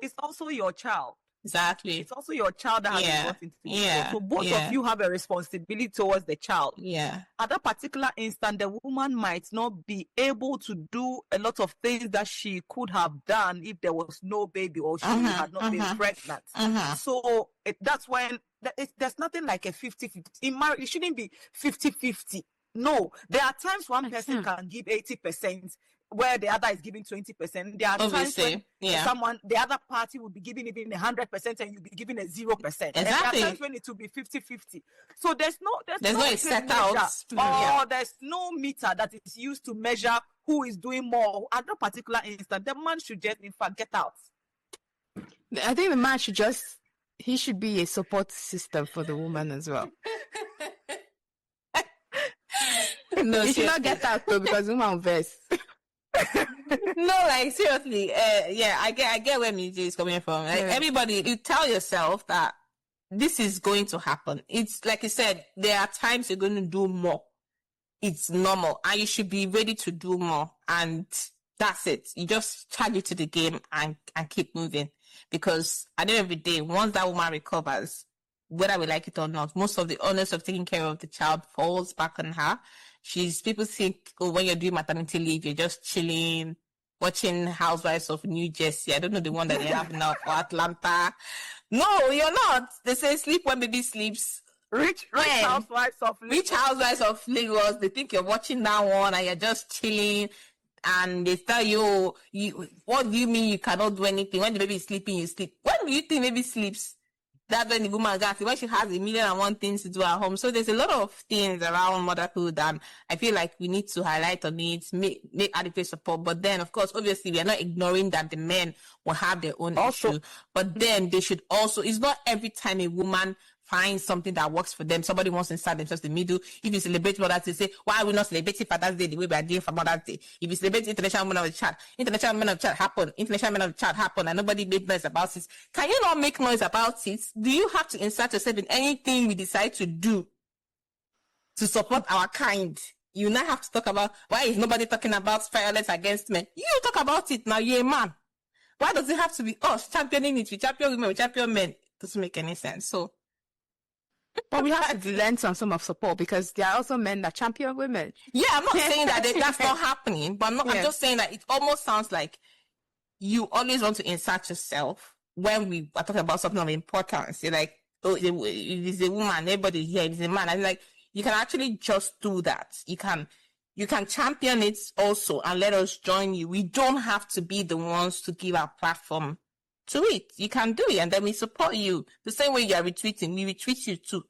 It's also your child. Exactly. It's also your child that has been brought into the world. So both of you have a responsibility towards the child. At that particular instant, the woman might not be able to do a lot of things that she could have done if there was no baby, or she had not been pregnant. So that's when there's nothing like a 50-50. In marriage, it shouldn't be 50-50. No, there are times one person can give 80%, where the other is giving 20%. There are times when the other party will be giving even 100% and you'll be giving a 0%. Exactly. And there are times when it will be 50-50. So there's no set out. Or there's no meter that is used to measure who is doing more. At that particular instant, the man should just, in fact, get out. I think the man he should be a support system for the woman as well. No, he should not get out though, because the woman will vex. No, like seriously, I get where Miji is coming from. Like, everybody, you tell yourself that this is going to happen. It's like you said, there are times you're going to do more. It's normal, and you should be ready to do more. And that's it. You just charge it to the game and keep moving. Because at the end of the day, once that woman recovers, whether we like it or not, most of the onus of taking care of the child falls back on her. People think, when you're doing maternity leave, you're just chilling, watching Housewives of New Jersey. I don't know the one that they have now, or Atlanta. No, you're not. They say sleep when baby sleeps. Rich housewives of Lagos. Rich housewives of Lagos, they think you're watching that one and you're just chilling, and they tell you, what do you mean you cannot do anything? When the baby is sleeping, you sleep. When do you think baby sleeps? That's when the woman gets it, when she has 1,000,001 things to do at home. So there's a lot of things around motherhood, and I feel like we need to highlight on it, make adequate support. But then, of course, obviously, we are not ignoring that the men will have their own issue. But then they should also, it's not every time a woman finds something that works for them, somebody wants to insert themselves in the middle. If you celebrate Mother's Day, say, why are we not celebrating Father's Day the way we are doing for Mother's Day? If you celebrate International Women of the Child, International Women of the Child happen, International Women of the Child happen, and nobody made noise about it. Can you not make noise about it? Do you have to insert yourself in anything we decide to do to support our kind? You now have to talk about, why is nobody talking about violence against men? You talk about it now, you're a man. Why does it have to be us championing it? We champion women, we champion men. It doesn't make any sense. So, but we have to lend some of support, because there are also men that champion women. Yeah, I'm not saying that that's not happening, but I'm just saying that it almost sounds like you always want to insert yourself when we are talking about something of importance. You're like, oh, it is a woman, everybody here, it is a man. I'm like, you can actually just do that. You can champion it also and let us join you. We don't have to be the ones to give our platform to it. You can do it, and then we support you. The same way you are retweeting, we retweet you too.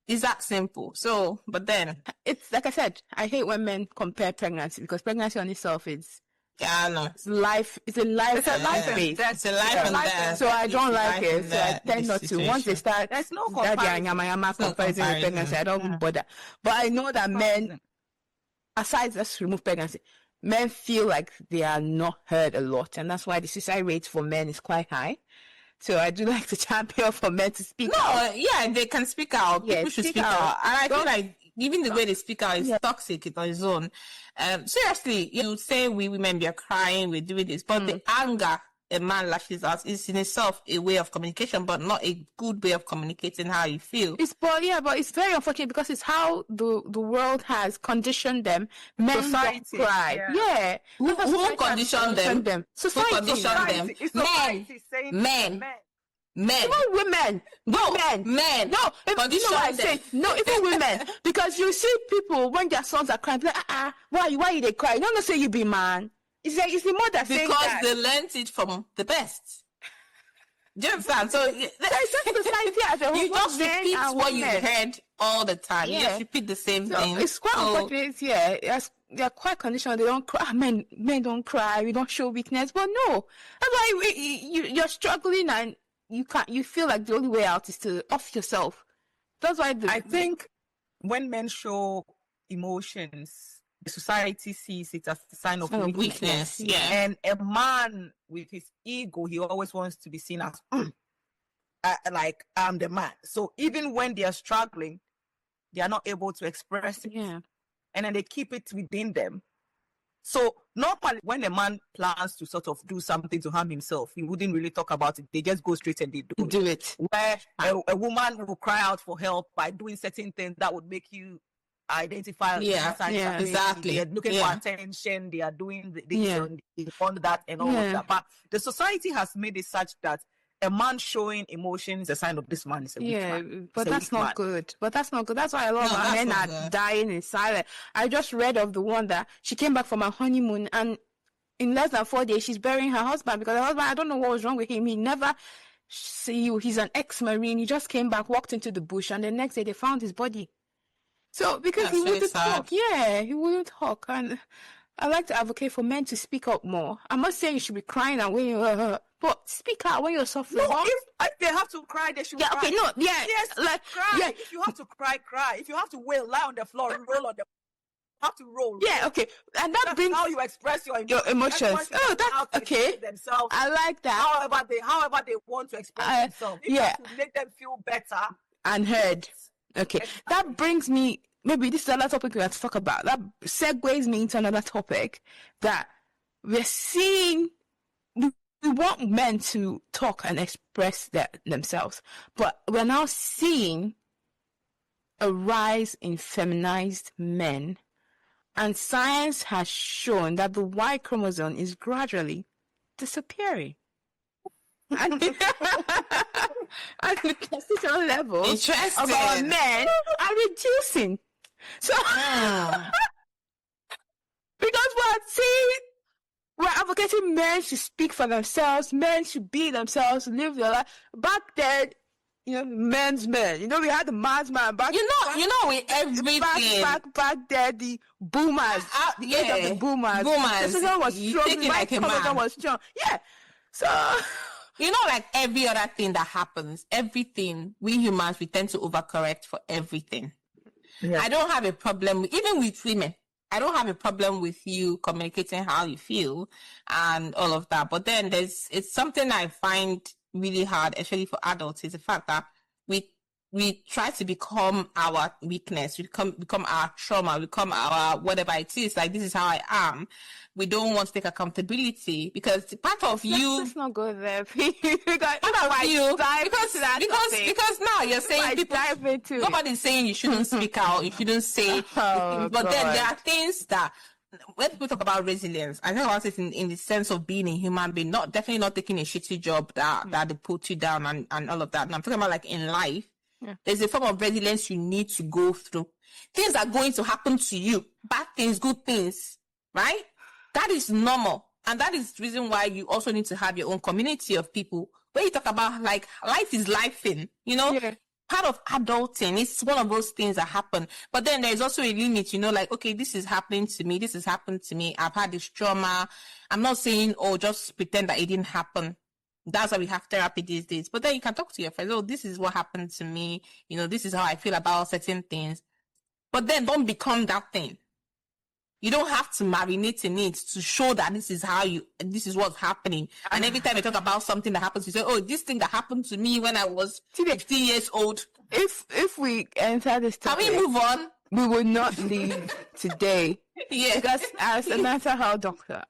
It's that simple. So, but then it's like I said, I hate when men compare pregnancy, because pregnancy on itself is it's a life base. It's a life and death. So I don't like it. So I tend not to. Once they start, there's no comparison with pregnancy, I don't bother. But I know that men, aside just remove pregnancy, men feel like they are not heard a lot, and that's why the suicide rate for men is quite high. So I do like to champion for men to speak out. Yeah, they can speak out. People should speak out. And I feel like even the way they speak out is toxic on its own. Seriously, you say we women, we are crying, we're doing this, but the anger a man lashes out is in itself a way of communication, but not a good way of communicating how you feel. But it's very unfortunate, because it's how the world has conditioned them. Men Society, don't cry. Yeah. Who conditioned them? Society. Who conditioned them? Men. Even women. Men. No, even women. Because you see people, when their sons are crying, like, why they cry? You don't say you be man. It's the mother saying that. Because they learned it from the best. Do you understand? So it's just society as a whole. You just repeat what you heard all the time. Yeah. You just repeat the same thing. It's quite unfortunate. Yeah, they're quite conditional. They don't cry. Men don't cry. We don't show weakness. But no, that's why you're struggling, and you feel like the only way out is to off yourself. That's why I think when men show emotions, the society sees it as a sign of weakness. Yeah. And a man with his ego, he always wants to be seen as like I'm the man. So even when they are struggling, they are not able to express it. Yeah. And then they keep it within them. So normally when a man plans to sort of do something to harm himself, he wouldn't really talk about it. They just go straight and they do it. Where a woman will cry out for help by doing certain things that would make you identify. Exactly. They're looking for attention. They are doing on that and all of that. But the society has made it such that a man showing emotion is a sign of this man is a weak man. But that's not good. That's why a lot of men are dying in silence. I just read of the one that she came back from her honeymoon, and in less than 4 days she's burying her husband, because her husband, I don't know what was wrong with him. He never see you. He's an ex-Marine. He just came back, walked into the bush, and the next day they found his body. So because he wouldn't talk. Yeah, he wouldn't talk. And I like to advocate for men to speak up more. I'm not saying you should be crying and when you but speak out when you're suffering. No, if they have to cry, they should cry. Okay, no, yes, like cry. Yeah. If you have to cry, cry. If you have to wail, lie on the floor, roll on the have to roll. Yeah, okay. And that's brings how you express your emotions. That's okay. Themselves. I like that. However they want to express themselves. If you have to make them feel better and heard. Okay. That brings me, maybe this is another topic we have to talk about. That segues me into another topic that we're seeing. We want men to talk and express themselves, but we're now seeing a rise in feminized men, and science has shown that the Y chromosome is gradually disappearing. and the testosterone levels Interesting. of our men are reducing. So, because we're advocating men should speak for themselves, men should be themselves, live their life. Back then, men's men. We had the man's man back. With everything. Back there, the boomers. The age of the boomers. Testosterone was strong. Like a man. Was strong. Yeah. So. Like every other thing that happens, everything, we humans, we tend to overcorrect for everything. Yeah. I don't have a problem, even with women. I don't have a problem with you communicating how you feel and all of that. But then it's something I find really hard, especially for adults, is the fact that we try to become our weakness, we become our trauma, become our whatever it is. Like, this is how I am. We don't want to take accountability because part of you. Let's not go there. Because now you're saying people. Nobody's saying you shouldn't speak out. You shouldn't say. But then there are things that. When people talk about resilience, I know about it in the sense of being a human being, definitely not taking a shitty job that they put you down and all of that. And I'm talking about like in life. Yeah. There's a form of resilience you need to go through. Things are going to happen to you. Bad things, good things, right? That is normal. And that is the reason why you also need to have your own community of people. When you talk about like life is lifing, yeah. Part of adulting, it's one of those things that happen. But then there's also a limit, like, okay, this is happening to me. This has happened to me. I've had this trauma. I'm not saying, just pretend that it didn't happen. That's why we have therapy these days. But then you can talk to your friends. Oh, this is what happened to me. This is how I feel about certain things. But then don't become that thing. You don't have to marinate in it to show that this is what's happening. And every time you talk about something that happens, you say, oh, this thing that happened to me when I was 15 years old. If we enter this topic, can we move on? We will not leave today. Yeah. Because as a mental health doctor,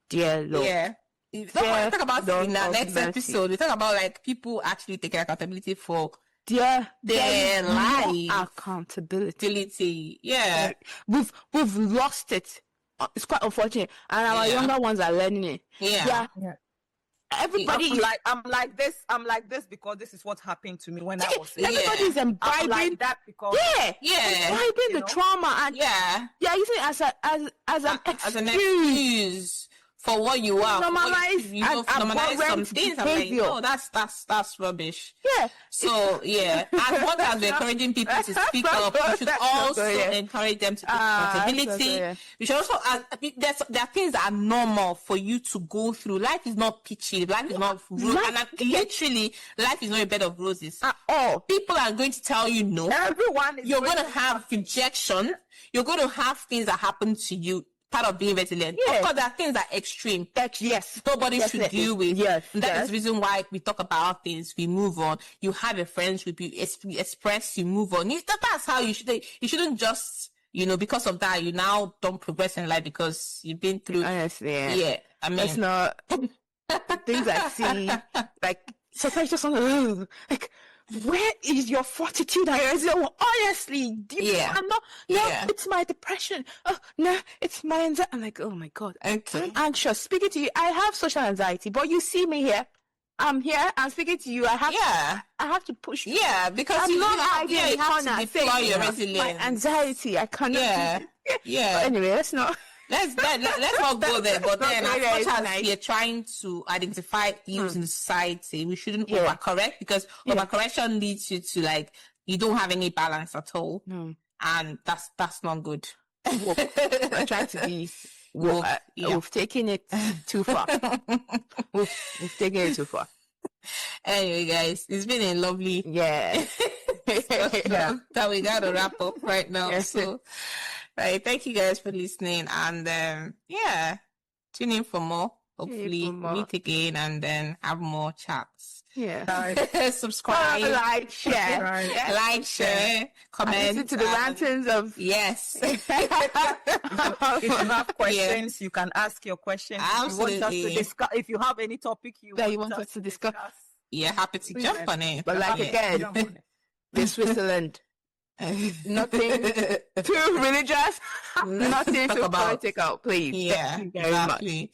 dear Lord. Yeah. We talk about it in our next episode. We talk about like people actually taking accountability for their life. Accountability. Yeah. We've lost it. It's quite unfortunate. And our younger ones are learning it. Yeah. Everybody I'm like this because this is what happened to me when I was everybody's imbibing like that because imbibing the trauma and using it as an excuse for what you are. Normalize some things. I'm like, no, that's rubbish. Yeah. So as much as we're encouraging people to speak up, we should also encourage them to take accountability. We should also there are things that are normal for you to go through. Life is not peachy. Life is not literally life is not a bed of roses at all. People are going to tell you no. You're going to have rejection. You're going to have things that happen to you. Part of being resilient. Of course, there are things that are extreme. Yes. Nobody should deal with. Yes. That is the reason why we talk about things. We move on. You have a friends group. You express. You move on. That's how you should. You shouldn't just, because of that, you now don't progress in life because you've been through. Honestly, yeah. I mean, it's not things I see. Like sometimes just like. Where is your fortitude? Honestly, I'm not. No, it's my depression. Oh no, it's my anxiety. I'm like, oh my god, I'm anxious. Speaking to you, I have social anxiety, but you see me here. I'm here. I'm speaking to you. I have to push. Yeah, because I'm not hiding in the corner. You have to deploy your resilience. My anxiety, I cannot. Yeah. But anyway, let's not. Let's not go there. But then, as much as we are trying to identify evils in society, we shouldn't overcorrect because overcorrection leads you to like you don't have any balance at all, and that's not good. I'm trying to be. We've taken it too far. We've taken it too far. Anyway, guys, it's been a lovely that we got to wrap up right now. So. Right, thank you guys for listening, and tune in for more. Hopefully, meet again and then have more chats. Yeah, subscribe, like, share, comment. Listen to the rantings of If you have questions, you can ask your questions. Absolutely. If you want us to discuss, if you have any topic you want us to discuss, happy to jump on it. But again, this Switzerland. Nothing too religious, nothing too political, please. Yeah, exactly.